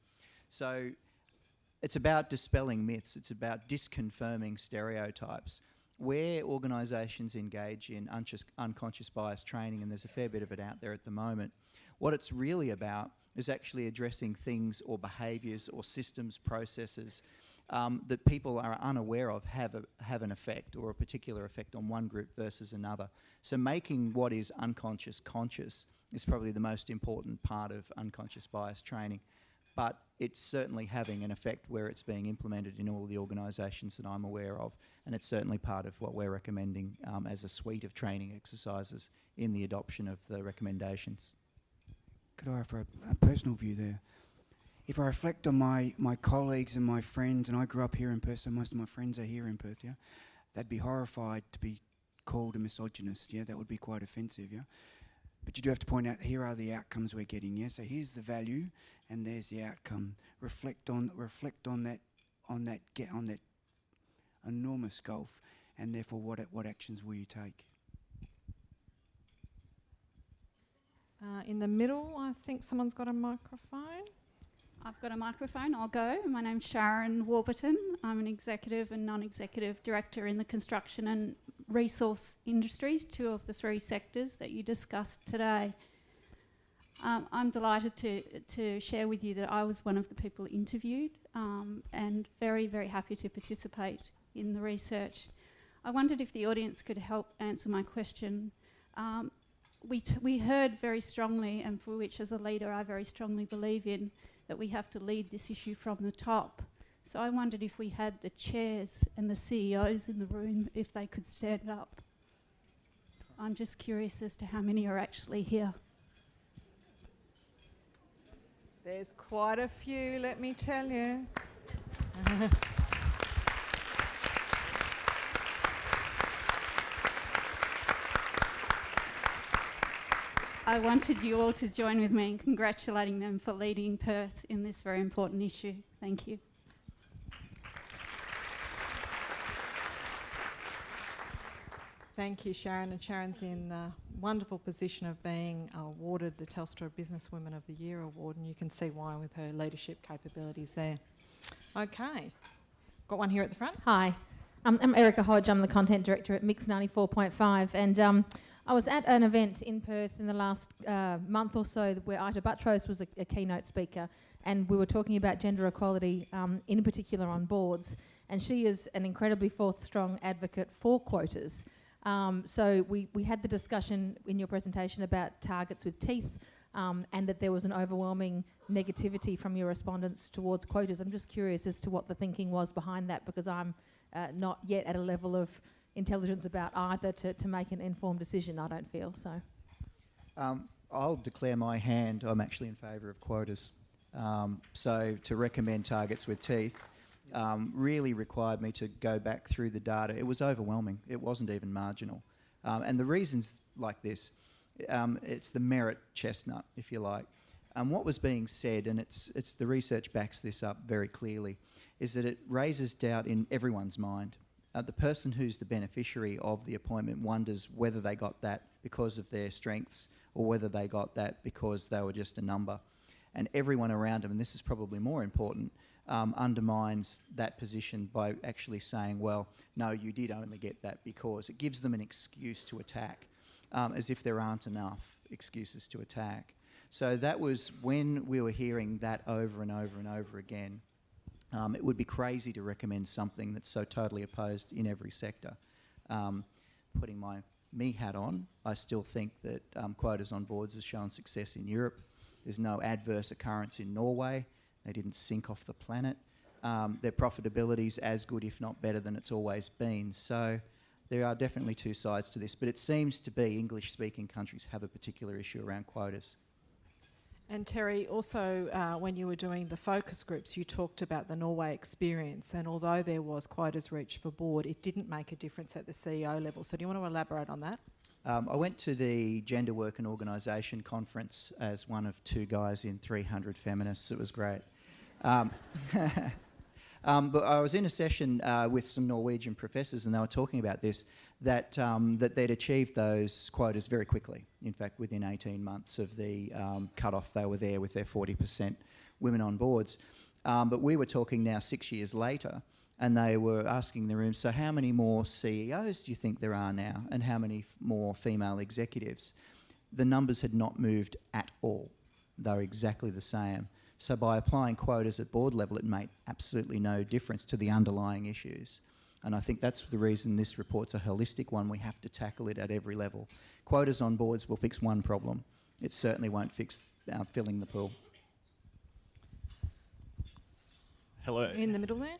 So it's about dispelling myths. It's about disconfirming stereotypes. Where organisations engage in unconscious bias training, and there's a fair bit of it out there at the moment, what it's really about is actually addressing things or behaviours or systems, processes that people are unaware of have an effect, or a particular effect on one group versus another. So making what is unconscious conscious is probably the most important part of unconscious bias training. But it's certainly having an effect where it's being implemented in all the organisations that I'm aware of, and it's certainly part of what we're recommending as a suite of training exercises in the adoption of the recommendations.
Could I offer a personal view there? If I reflect on my colleagues and my friends, and I grew up here in Perth, so most of my friends are here in Perth, yeah, they'd be horrified to be called a misogynist, yeah, that would be quite offensive, yeah. But you do have to point out, here are the outcomes we're getting, yeah, so here's the value, and there's the outcome. Reflect on that enormous gulf, and therefore what actions will you take?
In the middle, I think someone's got a microphone.
I've got a microphone, I'll go. My name's Sharon Warburton. I'm an executive and non-executive director in the construction and resource industries, two of the three sectors that you discussed today. I'm delighted to share with you that I was one of the people interviewed and very, very happy to participate in the research. I wondered if the audience could help answer my question. We heard very strongly, and for which as a leader I very strongly believe in, that we have to lead this issue from the top. So I wondered if we had the chairs and the CEOs in the room, if they could stand up. I'm just curious as to how many are actually here.
There's quite a few, let me tell you.
I wanted you all to join with me in congratulating them for leading Perth in this very important issue. Thank you.
Thank you, Sharon. And Sharon's in the wonderful position of being awarded the Telstra Businesswoman of the Year award, and you can see why with her leadership capabilities there. Okay. Got one here at the front.
Hi. I'm Erica Hodge. I'm the Content Director at Mix 94.5, and I was at an event in Perth in the last month or so where Ita Buttrose was a keynote speaker, and we were talking about gender equality in particular on boards, and she is an incredibly strong advocate for quotas. So we had the discussion in your presentation about targets with teeth, and that there was an overwhelming negativity from your respondents towards quotas. I'm just curious as to what the thinking was behind that, because I'm not yet at a level of intelligence about either to make an informed decision, I don't feel. So
I'll declare my hand. I'm actually in favour of quotas. So to recommend targets with teeth really required me to go back through the data. It was overwhelming. It wasn't even marginal. And the reasons like this, it's the merit chestnut, if you like. What was being said, and it's the research backs this up very clearly, is that it raises doubt in everyone's mind. The person who's the beneficiary of the appointment wonders whether they got that because of their strengths or whether they got that because they were just a number. And everyone around them, and this is probably more important, undermines that position by actually saying, well, no, you did only get that because. It gives them an excuse to attack, as if there aren't enough excuses to attack. So that was when we were hearing that over and over and over again. It would be crazy to recommend something that's so totally opposed in every sector. Putting my me hat on, I still think that quotas on boards has shown success in Europe. There's no adverse occurrence in Norway. They didn't sink off the planet. Their profitability's as good, if not better, than it's always been. So there are definitely two sides to this, but it seems to be English-speaking countries have a particular issue around quotas.
And Terry, also when you were doing the focus groups, you talked about the Norway experience, and although there was quotas reached for board, it didn't make a difference at the CEO level. So do you want to elaborate on that?
I went to the Gender Work and Organisation conference as one of 2 guys in 300 feminists. It was great. But I was in a session with some Norwegian professors, and they were talking about this, that they'd achieved those quotas very quickly. In fact, within 18 months of the cut-off, they were there with their 40% women on boards. But we were talking now 6 years later, and they were asking the room, so how many more CEOs do you think there are now, and how many more female executives? The numbers had not moved at all. They were exactly the same. So by applying quotas at board level, it made absolutely no difference to the underlying issues. And I think that's the reason this report's a holistic one. We have to tackle it at every level. Quotas on boards will fix one problem. It certainly won't fix filling the pool.
Hello.
In the middle there?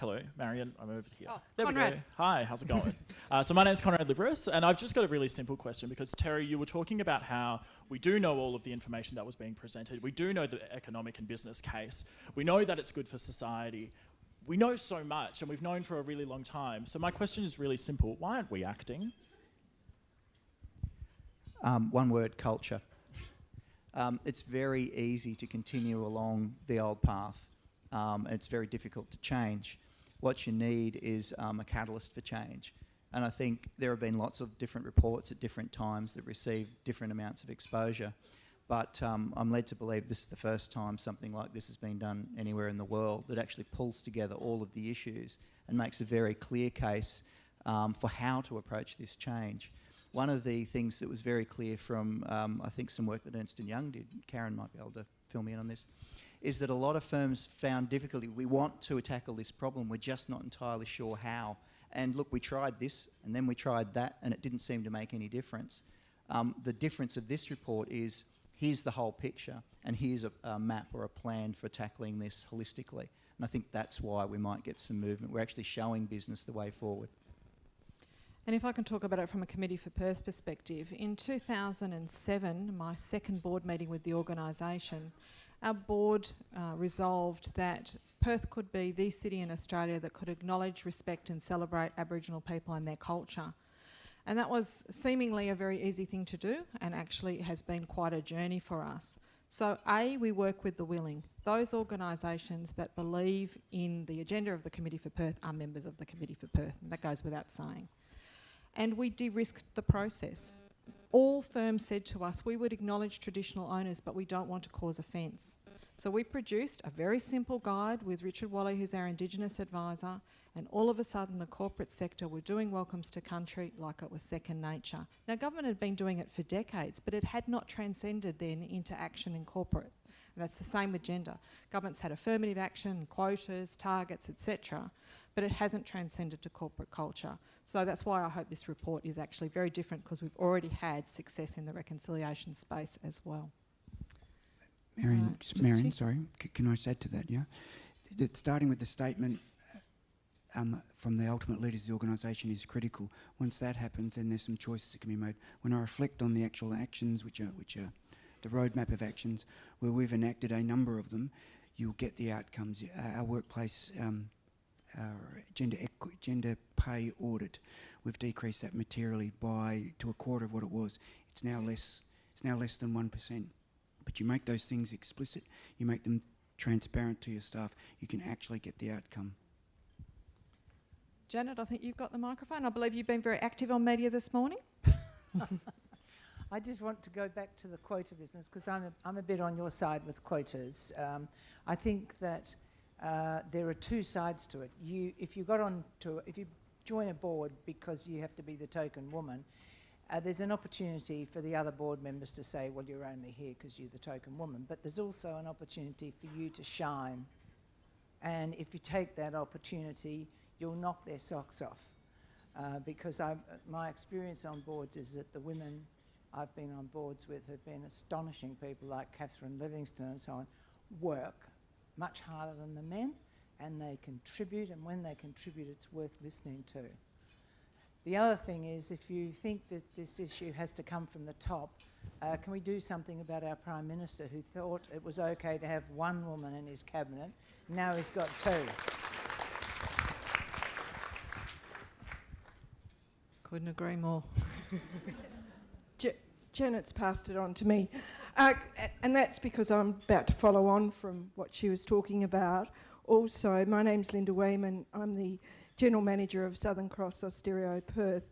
Hello, Marion, I'm over here.
Oh,
there
Conrad.
we go. Hi, how's it going? So my name's Conrad Liveris, and I've just got a really simple question, because Terry, you were talking about how we do know all of the information that was being presented. We do know the economic and business case. We know that it's good for society. We know so much, and we've known for a really long time. So my question is really simple. Why aren't we acting?
One word, culture. It's very easy to continue along the old path. And it's very difficult to change. What you need is a catalyst for change. And I think there have been lots of different reports at different times that receive different amounts of exposure. But I'm led to believe this is the first time something like this has been done anywhere in the world that actually pulls together all of the issues and makes a very clear case for how to approach this change. One of the things that was very clear from, I think, some work that Ernst & Young did, Karen might be able to fill me in on this, is that a lot of firms found difficulty. We want to tackle this problem, we're just not entirely sure how. And look, we tried this, and then we tried that, and it didn't seem to make any difference. The difference of this report is, here's the whole picture, and here's a map or a plan for tackling this holistically. And I think that's why we might get some movement. We're actually showing business the way forward.
And if I can talk about it from a Committee for Perth perspective, in 2007, my second board meeting with the organisation, our board resolved that Perth could be the city in Australia that could acknowledge, respect and celebrate Aboriginal people and their culture. And that was seemingly a very easy thing to do, and actually it has been quite a journey for us. So A, we work with the willing. Those organisations that believe in the agenda of the Committee for Perth are members of the Committee for Perth, and that goes without saying. And we de-risked the process. All firms said to us, we would acknowledge traditional owners, but we don't want to cause offence. So we produced a very simple guide with Richard Wally, who's our Indigenous advisor, and all of a sudden the corporate sector were doing welcomes to country like it was second nature. Now, government had been doing it for decades, but it had not transcended then into action in corporate. And that's the same with gender. Government's had affirmative action, quotas, targets, etc., but it hasn't transcended to corporate culture. So that's why I hope this report is actually very different, because we've already had success in the reconciliation space as well.
Marion, sorry, can I just add to that, yeah? Starting with the statement from the ultimate leaders of the organisation is critical. Once that happens, then there's some choices that can be made. When I reflect on the actual actions, which are the roadmap of actions, where we've enacted a number of them, you'll get the outcomes. Our workplace our gender pay audit, we've decreased that materially to a quarter of what it was. It's now less than 1%. But you make those things explicit, you make them transparent to your staff, you can actually get the outcome.
Janet, I think you've got the microphone. I believe you've been very active on media this morning.
I just want to go back to the quota business, because I'm a bit on your side with quotas. I think that there are two sides to it. If you join a board because you have to be the token woman, there's an opportunity for the other board members to say, well, you're only here because you're the token woman. But there's also an opportunity for you to shine. And if you take that opportunity, you'll knock their socks off. Because my experience on boards is that the women I've been on boards with have been astonishing people like Catherine Livingston and so on, work much harder than the men, and they contribute, and when they contribute, it's worth listening to. The other thing is, if you think that this issue has to come from the top, can we do something about our Prime Minister, who thought it was okay to have one woman in his cabinet? Now he's got two.
Couldn't agree more.
Janet's passed it on to me. And that's because I'm about to follow on from what she was talking about. Also, my name's Linda Wayman. I'm the General Manager of Southern Cross Austereo Perth.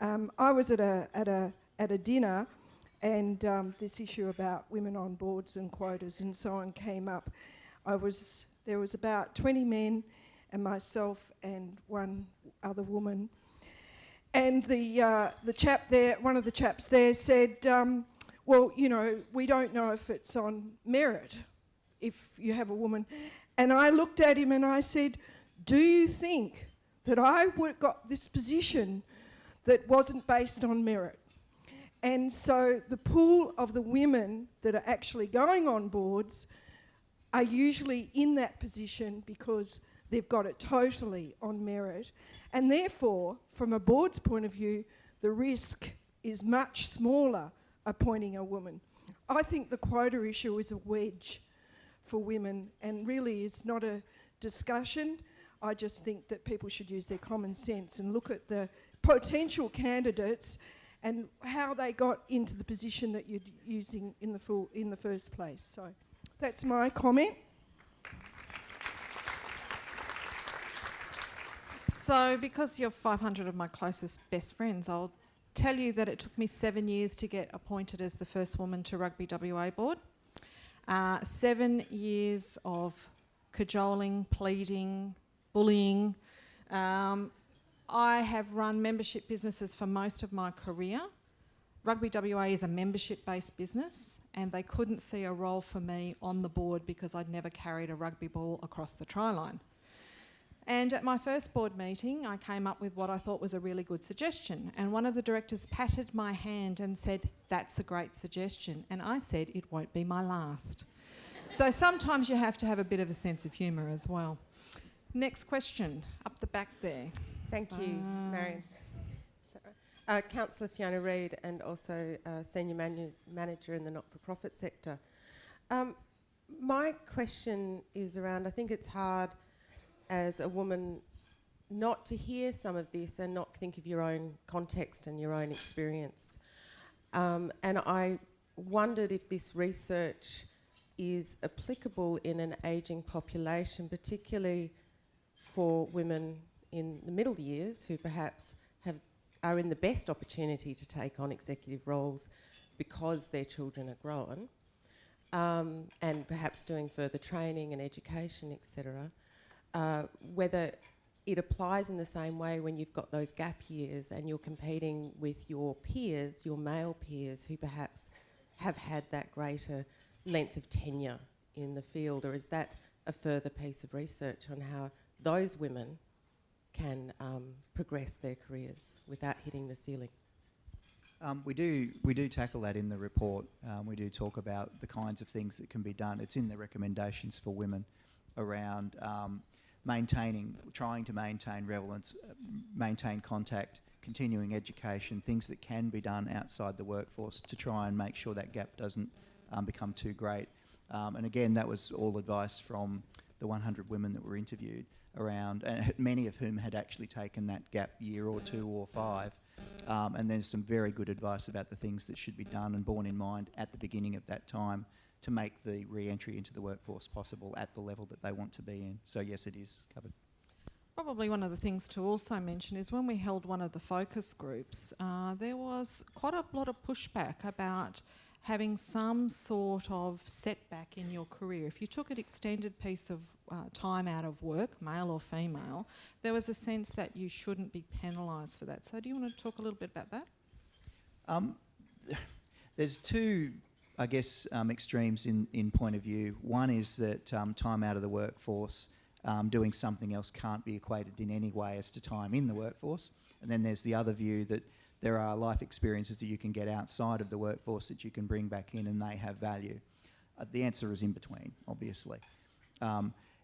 I was at a dinner, and this issue about women on boards and quotas and so on came up. There was about 20 men and myself and one other woman. And the chap there, one of the chaps there said, well, you know, we don't know if it's on merit if you have a woman. And I looked at him and I said, do you think that I got this position that wasn't based on merit? And so the pool of the women that are actually going on boards are usually in that position because they've got it totally on merit. And therefore, from a board's point of view, the risk is much smaller appointing a woman. I think the quota issue is a wedge for women and really is not a discussion. I just think that people should use their common sense and look at the potential candidates and how they got into the position that you're using in the first place. So that's my comment.
So because you're 500 of my closest best friends, I'll tell you that it took me 7 years to get appointed as the first woman to Rugby WA board. 7 years of cajoling, pleading, bullying. I have run membership businesses for most of my career. Rugby WA is a membership-based business, and they couldn't see a role for me on the board because I'd never carried a rugby ball across the try line. And at my first board meeting, I came up with what I thought was a really good suggestion. And one of the directors patted my hand and said, that's a great suggestion. And I said, it won't be my last. So sometimes you have to have a bit of a sense of humour as well. Next question, up the back there.
Thank you, Marion. Is that right? Councillor Fiona Reid, and also Senior Manager in the not-for-profit sector. My question is around, I think it's hard as a woman not to hear some of this and not think of your own context and your own experience. And I wondered if this research is applicable in an ageing population, particularly for women in the middle years who perhaps are in the best opportunity to take on executive roles because their children are grown, and perhaps doing further training and education, etc. Whether it applies in the same way when you've got those gap years and you're competing with your peers, your male peers, who perhaps have had that greater length of tenure in the field, or is that a further piece of research on how those women can progress their careers without hitting the ceiling?
We do tackle that in the report. We do talk about the kinds of things that can be done. It's in the recommendations for women around trying to maintain relevance, maintain contact, continuing education, things that can be done outside the workforce to try and make sure that gap doesn't become too great. And again, that was all advice from the 100 women that were interviewed around, and many of whom had actually taken that gap year or 2 or 5. And there's some very good advice about the things that should be done and borne in mind at the beginning of that time to make the re-entry into the workforce possible at the level that they want to be in. So yes, it is covered.
Probably one of the things to also mention is when we held one of the focus groups, there was quite a lot of pushback about having some sort of setback in your career. If you took an extended piece of time out of work, male or female, there was a sense that you shouldn't be penalised for that. So do you want to talk a little bit about that?
There's two, I guess, extremes in point of view. One is that time out of the workforce, doing something else can't be equated in any way as to time in the workforce. And then there's the other view that there are life experiences that you can get outside of the workforce that you can bring back in and they have value. The answer is in between, obviously.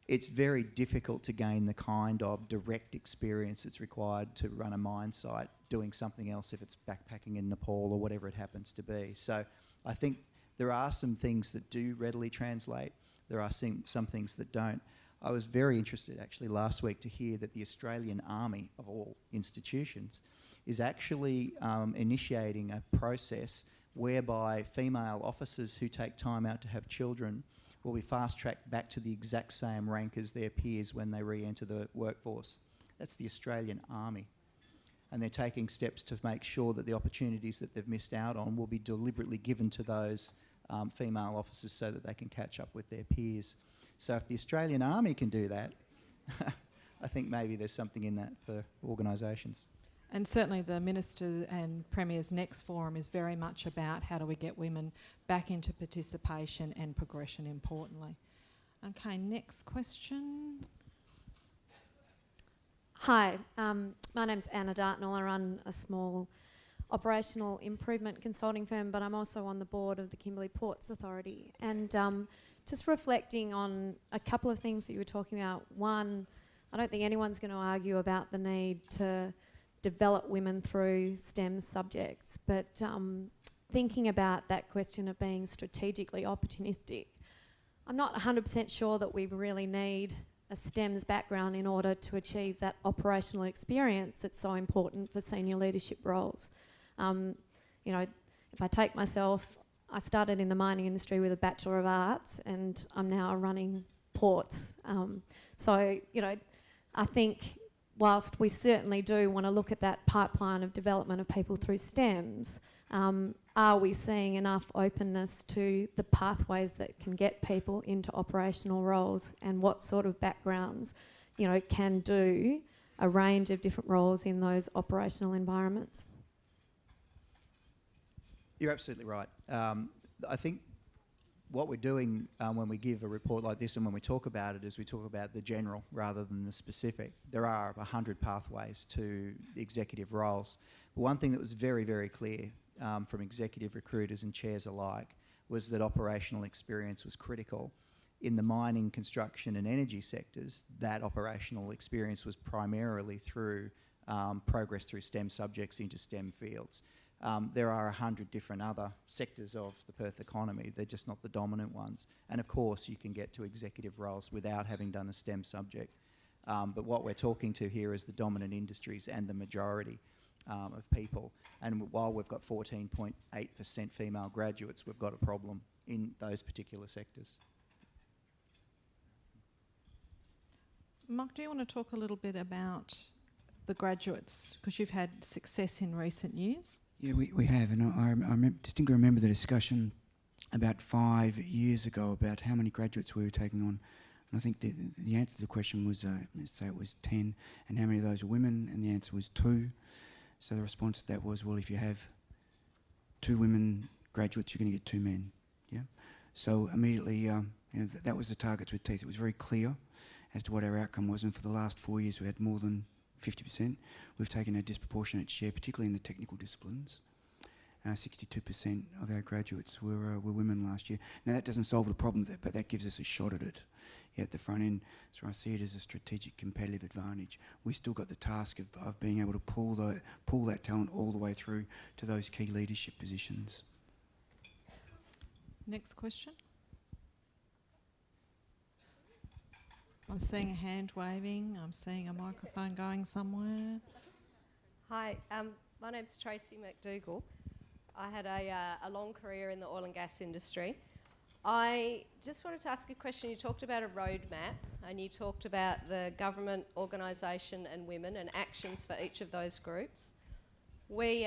it's very difficult to gain the kind of direct experience that's required to run a mine site doing something else, if it's backpacking in Nepal or whatever it happens to be. So I think there are some things that do readily translate. There are some things that don't. I was very interested actually last week to hear that the Australian Army, of all institutions, is actually initiating a process whereby female officers who take time out to have children will be fast-tracked back to the exact same rank as their peers when they re-enter the workforce. That's the Australian Army. And they're taking steps to make sure that the opportunities that they've missed out on will be deliberately given to those female officers so that they can catch up with their peers. So if the Australian Army can do that, I think maybe there's something in that for organisations.
And certainly the Minister and Premier's next forum is very much about how do we get women back into participation and progression, importantly. Okay, next question.
Hi, my name's Anna Dartnell. I run a small operational improvement consulting firm, but I'm also on the board of the Kimberley Ports Authority. And just reflecting on a couple of things that you were talking about. One, I don't think anyone's going to argue about the need to develop women through STEM subjects, but thinking about that question of being strategically opportunistic, I'm not 100% sure that we really need a STEMS background in order to achieve that operational experience that's so important for senior leadership roles. You know, if I take myself, I started in the mining industry with a Bachelor of Arts and I'm now running ports. So, you know, I think whilst we certainly do want to look at that pipeline of development of people through STEMs, are we seeing enough openness to the pathways that can get people into operational roles, and what sort of backgrounds, you know, can do a range of different roles in those operational environments?
You're absolutely right. I think what we're doing when we give a report like this and when we talk about it is we talk about the general rather than the specific. There are 100 pathways to executive roles. But one thing that was very, very clear from executive recruiters and chairs alike was that operational experience was critical. In the mining, construction and energy sectors, that operational experience was primarily through progress through STEM subjects into STEM fields. There are 100 different other sectors of the Perth economy. They're just not the dominant ones. And of course, you can get to executive roles without having done a STEM subject. But what we're talking to here is the dominant industries and the majority of people. And while we've got 14.8% female graduates, we've got a problem in those particular sectors.
Mark, do you want to talk a little bit about the graduates, because you've had success in recent years?
Yeah, we have, and I distinctly remember the discussion about 5 years ago about how many graduates we were taking on. And I think the answer to the question was, let's say it was 10, and how many of those were women, and the answer was 2. So the response to that was, well, if you have 2 women graduates, you're going to get 2 men. Yeah. So immediately, you know, that was the targets with teeth. It was very clear as to what our outcome was, and for the last 4 years, we had more than 50%. We've taken a disproportionate share, particularly in the technical disciplines. 62% of our graduates were women last year. Now that doesn't solve the problem, but that gives us a shot at it. Yeah, at the front end, so I see it as a strategic competitive advantage. We've still got the task of being able to pull that talent all the way through to those key leadership positions.
Next question. I'm seeing a hand waving. I'm seeing a microphone going somewhere.
Hi, my name's Tracy McDougall. I had a long career in the oil and gas industry. I just wanted to ask a question. You talked about a roadmap and you talked about the government, organisation and women and actions for each of those groups. We,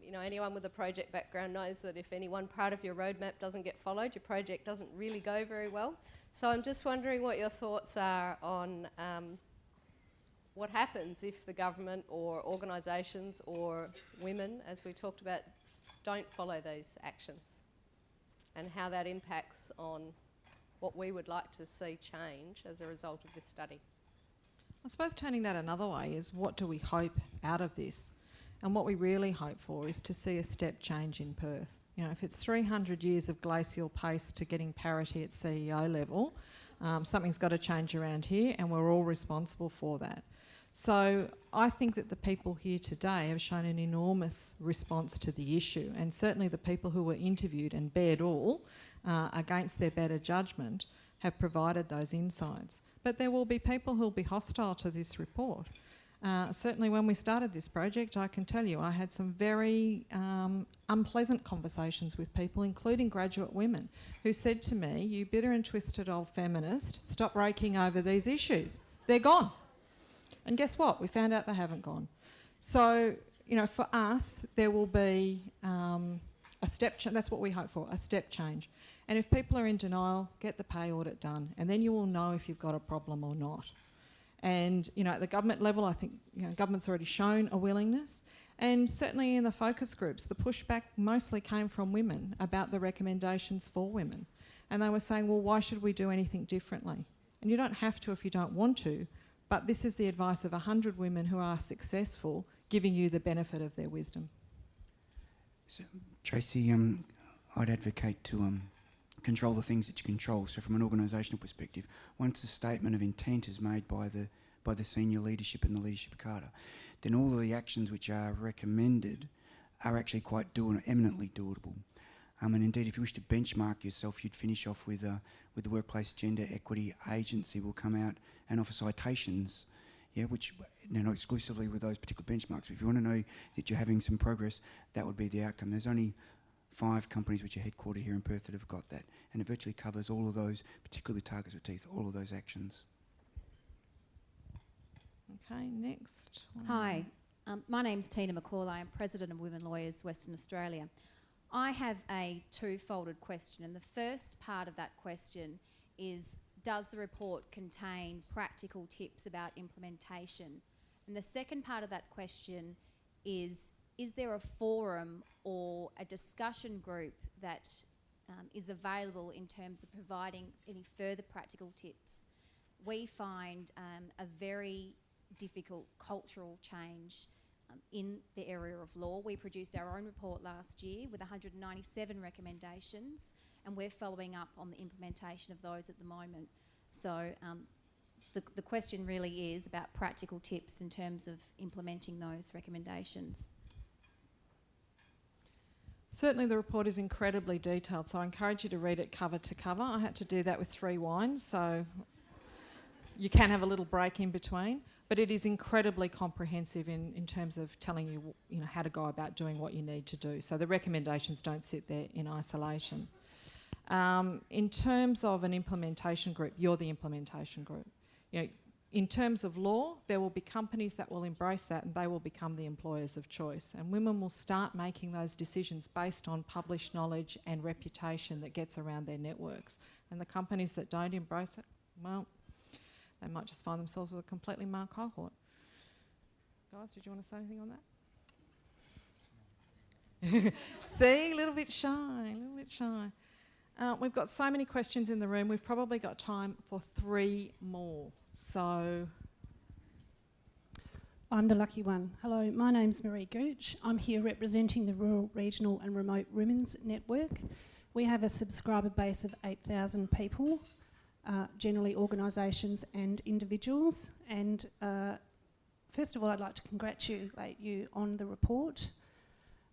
you know, anyone with a project background knows that if any one part of your roadmap doesn't get followed, your project doesn't really go very well. So I'm just wondering what your thoughts are on what happens if the government or organisations or women, as we talked about, don't follow those actions, and how that impacts on what we would like to see change as a result of this study.
I suppose turning that another way is, what do we hope out of this? And what we really hope for is to see a step change in Perth. You know, if it's 300 years of glacial pace to getting parity at CEO level, Something's got to change around here, and we're all responsible for that. So I think that the people here today have shown an enormous response to the issue, and certainly the people who were interviewed and bared all against their better judgment have provided those insights. But there will be people who will be hostile to this report. Certainly when we started this project, I can tell you I had some very unpleasant conversations with people, including graduate women, who said to me, "You bitter and twisted old feminist, stop raking over these issues. They're gone." And guess what? We found out they haven't gone. So, you know, for us, there will be a step change. That's what we hope for, a step change. And if people are in denial, get the pay audit done, and then you will know if you've got a problem or not. And, you know, at the government level, I think, you know, government's already shown a willingness. And certainly in the focus groups, the pushback mostly came from women about the recommendations for women. And they were saying, well, why should we do anything differently? And you don't have to if you don't want to, but this is the advice of 100 women who are successful, giving you the benefit of their wisdom.
So, Tracy, I'd advocate to control the things that you control. So from an organisational perspective, once a statement of intent is made by the senior leadership in the leadership charter, then all of the actions which are recommended are actually quite eminently doable. And indeed, if you wish to benchmark yourself, you'd finish off with the Workplace Gender Equity Agency will come out and offer citations, which not exclusively with those particular benchmarks. But if you want to know that you're having some progress, that would be the outcome. There's only 5 companies which are headquartered here in Perth that have got that, and it virtually covers all of those, particularly with targets with teeth, all of those actions.
Okay, next.
Hi, my name's Tina McCall. I am President of Women Lawyers Western Australia. I have a two-folded question, and the first part of that question is, does the report contain practical tips about implementation? And the second part of that question is there a forum or a discussion group that is available in terms of providing any further practical tips? We find a very difficult cultural change in the area of law. We produced our own report last year with 197 recommendations, and we're following up on the implementation of those at the moment. So the question really is about practical tips in terms of implementing those recommendations.
Certainly the report is incredibly detailed, so I encourage you to read it cover to cover. I had to do that with 3 wines, so you can have a little break in between, but it is incredibly comprehensive in terms of telling you, how to go about doing what you need to do. So the recommendations don't sit there in isolation. In terms of an implementation group, you're the implementation group. In terms of law, there will be companies that will embrace that, and they will become the employers of choice. And women will start making those decisions based on published knowledge and reputation that gets around their networks. And the companies that don't embrace it, well, they might just find themselves with a completely male cohort. Guys, did you want to say anything on that? See, a little bit shy. We've got so many questions in the room. We've probably got time for 3 more. So,
I'm the lucky one. Hello, my name's Marie Gooch. I'm here representing the Rural, Regional and Remote Women's Network. We have a subscriber base of 8,000 people, generally organisations and individuals. And first of all, I'd like to congratulate you on the report.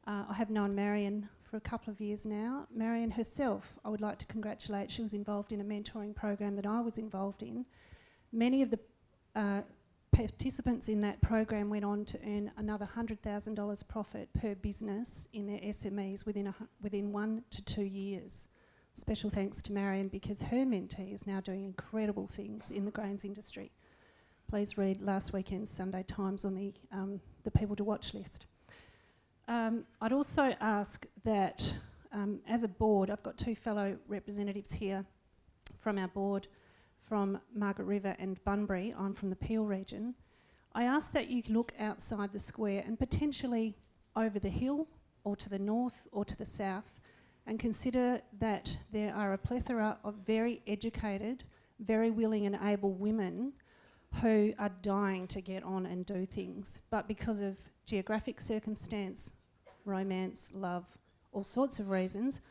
I have known Marion for a couple of years now. Marion herself, I would like to congratulate. She was involved in a mentoring program that I was involved in. Many of the participants in that program went on to earn another $100,000 profit per business in their SMEs within 1 to 2 years. Special thanks to Marion, because her mentee is now doing incredible things in the grains industry. Please read last weekend's Sunday Times on the people to watch list. I'd also ask that as a board, I've got 2 fellow representatives here from our board, from Margaret River and Bunbury. I'm from the Peel region. I ask that you look outside the square and potentially over the hill or to the north or to the south, and consider that there are a plethora of very educated, very willing and able women who are dying to get on and do things, but because of geographic circumstance, romance, love, all sorts of reasons,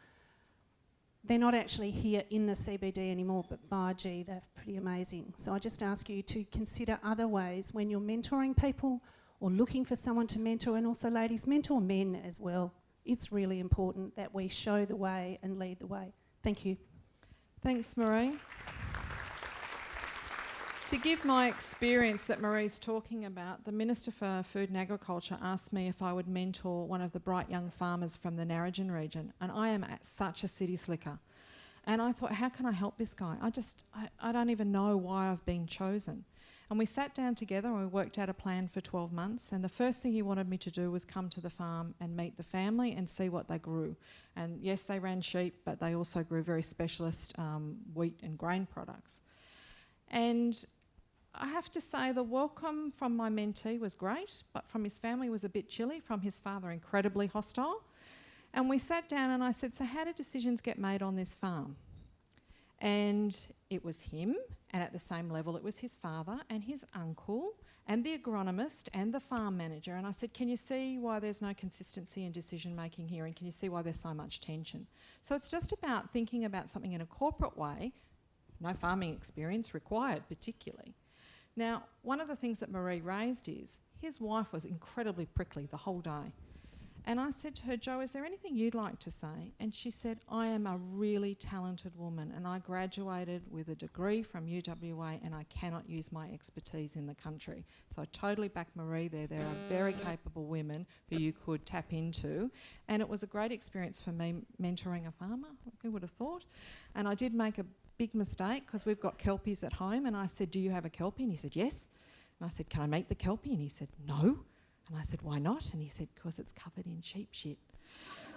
they're not actually here in the CBD anymore, but by gee, they're pretty amazing. So I just ask you to consider other ways when you're mentoring people or looking for someone to mentor, and also ladies, mentor men as well. It's really important that we show the way and lead the way. Thank you.
Thanks, Marie. To give my experience that Marie's talking about, the Minister for Food and Agriculture asked me if I would mentor one of the bright young farmers from the Narrogin region, and I am such a city slicker. And I thought, how can I help this guy? I don't even know why I've been chosen. And we sat down together and we worked out a plan for 12 months, and the first thing he wanted me to do was come to the farm and meet the family and see what they grew. And yes, they ran sheep, but they also grew very specialist wheat and grain products. And I have to say the welcome from my mentee was great, but from his family was a bit chilly, from his father incredibly hostile. And we sat down and I said, so how do decisions get made on this farm? And it was him, and at the same level it was his father and his uncle and the agronomist and the farm manager. And I said, can you see why there's no consistency in decision making here, and can you see why there's so much tension? So it's just about thinking about something in a corporate way, no farming experience required particularly. Now, one of the things that Marie raised is his wife was incredibly prickly the whole day. And I said to her, Jo, is there anything you'd like to say? And she said, I am a really talented woman and I graduated with a degree from UWA and I cannot use my expertise in the country. So I totally back Marie there. There are very capable women who you could tap into. And it was a great experience for me mentoring a farmer, who would have thought. And I did make a big mistake because we've got kelpies at home, and I said, do you have a kelpie? And he said, yes. And I said, can I meet the kelpie? And he said, no. And I said, why not? And he said, because it's covered in sheep shit.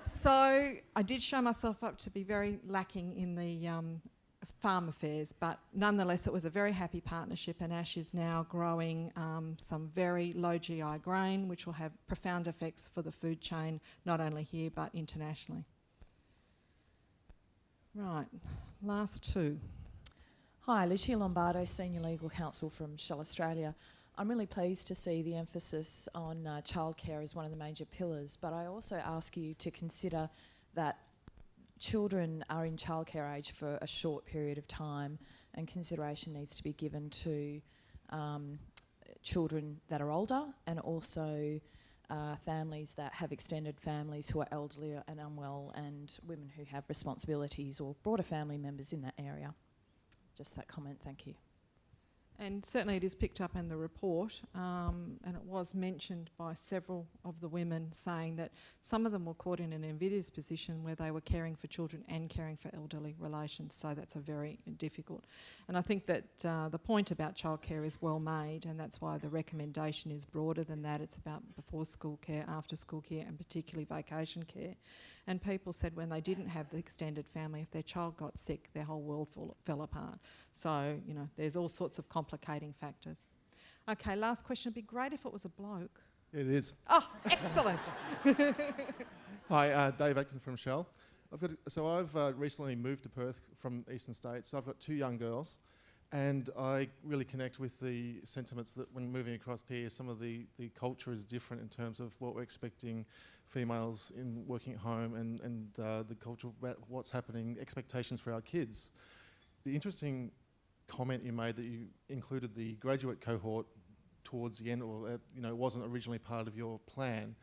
So I did show myself up to be very lacking in the farm affairs, but nonetheless it was a very happy partnership, and Ash is now growing some very low GI grain which will have profound effects for the food chain, not only here but internationally. Right, last two.
Hi, Lucia Lombardo, Senior Legal Counsel from Shell Australia. I'm really pleased to see the emphasis on childcare as one of the major pillars, but I also ask you to consider that children are in childcare age for a short period of time, and consideration needs to be given to children that are older, and also families that have extended families who are elderly and unwell, and women who have responsibilities or broader family members in that area. Just that comment, thank you.
And certainly it is picked up in the report, and it was mentioned by several of the women, saying that some of them were caught in an invidious position where they were caring for children and caring for elderly relations, so that's a very difficult. And I think that the point about childcare is well made, and that's why the recommendation is broader than that. It's about before school care, after school care, and particularly vacation care. And people said when they didn't have the extended family, if their child got sick, their whole world fell apart. So, you know, there's all sorts of complicating factors. Okay, last question. It'd be great if it was a bloke.
It is.
Oh, excellent.
Hi, Dave Atkin from Shell. I've recently moved to Perth from Eastern States. I've got two young girls, and I really connect with the sentiments that when moving across here, some of the culture is different in terms of what we're expecting females in working at home, and the culture of what's happening, expectations for our kids. The interesting comment you made that you included the graduate cohort towards the end, or it wasn't originally part of your plan.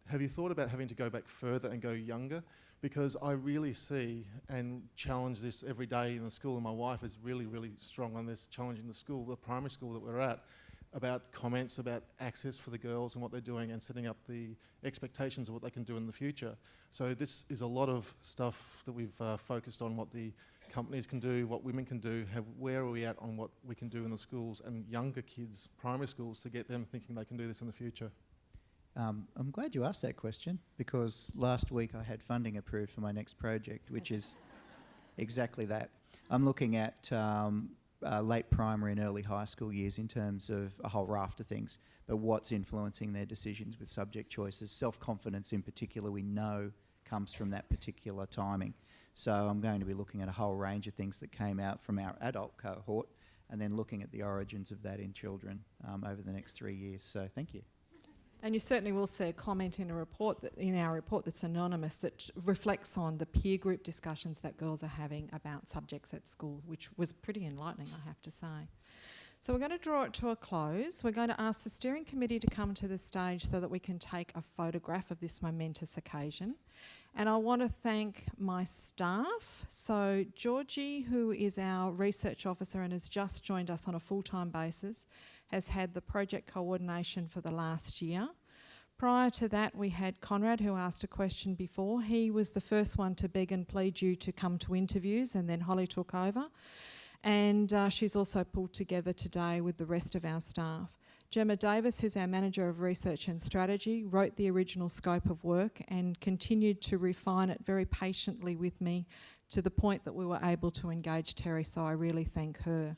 Have you thought about having to go back further and go younger? Because I really see and challenge this every day in the school, and my wife is really, really strong on this, challenging the school, the primary school that we're at, about comments about access for the girls and what they're doing, and setting up the expectations of what they can do in the future. So this is a lot of stuff that we've focused on, what the companies can do, what women can do, where are we at on what we can do in the schools and younger kids, primary schools, to get them thinking they can do this in the future.
I'm glad you asked that question, because last week I had funding approved for my next project, which is exactly that. I'm looking at late primary and early high school years in terms of a whole raft of things, but what's influencing their decisions with subject choices. Self-confidence in particular, we know, comes from that particular timing. So I'm going to be looking at a whole range of things that came out from our adult cohort, and then looking at the origins of that in children over the next 3 years. So thank you.
And you certainly will see a comment in our report that's anonymous that reflects on the peer group discussions that girls are having about subjects at school, which was pretty enlightening, I have to say. So we're going to draw it to a close. We're going to ask the steering committee to come to the stage so that we can take a photograph of this momentous occasion. And I want to thank my staff. So Georgie, who is our research officer and has just joined us on a full-time basis, has had the project coordination for the last year. Prior to that, we had Conrad, who asked a question before. He was the first one to beg and plead you to come to interviews, and then Holly took over. And she's also pulled together today with the rest of our staff. Gemma Davis, who's our Manager of Research and Strategy, wrote the original scope of work and continued to refine it very patiently with me to the point that we were able to engage Terry, so I really thank her.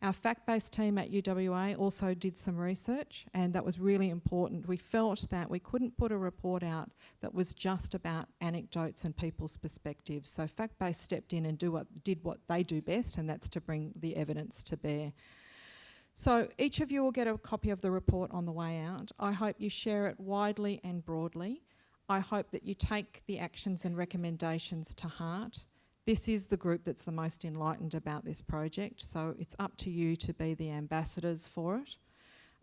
Our fact-based team at UWA also did some research, and that was really important. We felt that we couldn't put a report out that was just about anecdotes and people's perspectives. So fact-based stepped in and did what they do best, and that's to bring the evidence to bear. So each of you will get a copy of the report on the way out. I hope you share it widely and broadly. I hope that you take the actions and recommendations to heart. This is the group that's the most enlightened about this project, so it's up to you to be the ambassadors for it.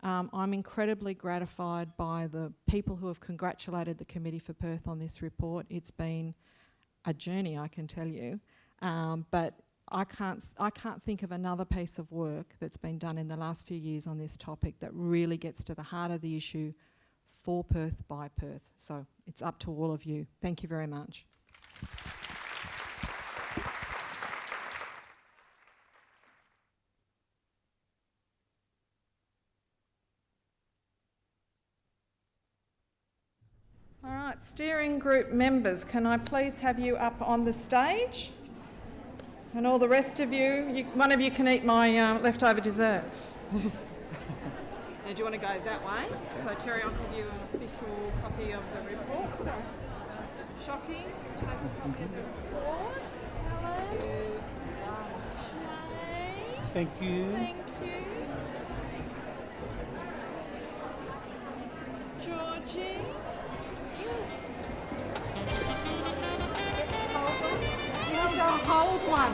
I'm incredibly gratified by the people who have congratulated the Committee for Perth on this report. It's been a journey, I can tell you, but I can't think of another piece of work that's been done in the last few years on this topic that really gets to the heart of the issue for Perth by Perth. So it's up to all of you. Thank you very much. All right, steering group members, can I please have you up on the stage? And all the rest of you, one of you can eat my leftover dessert. Now, do you want to go that way? So Terry, I'll give you an official copy of the report. So, Shocky, take a copy of the report. Helen.
Thank you.
Thank you. Georgie. You have to hold one.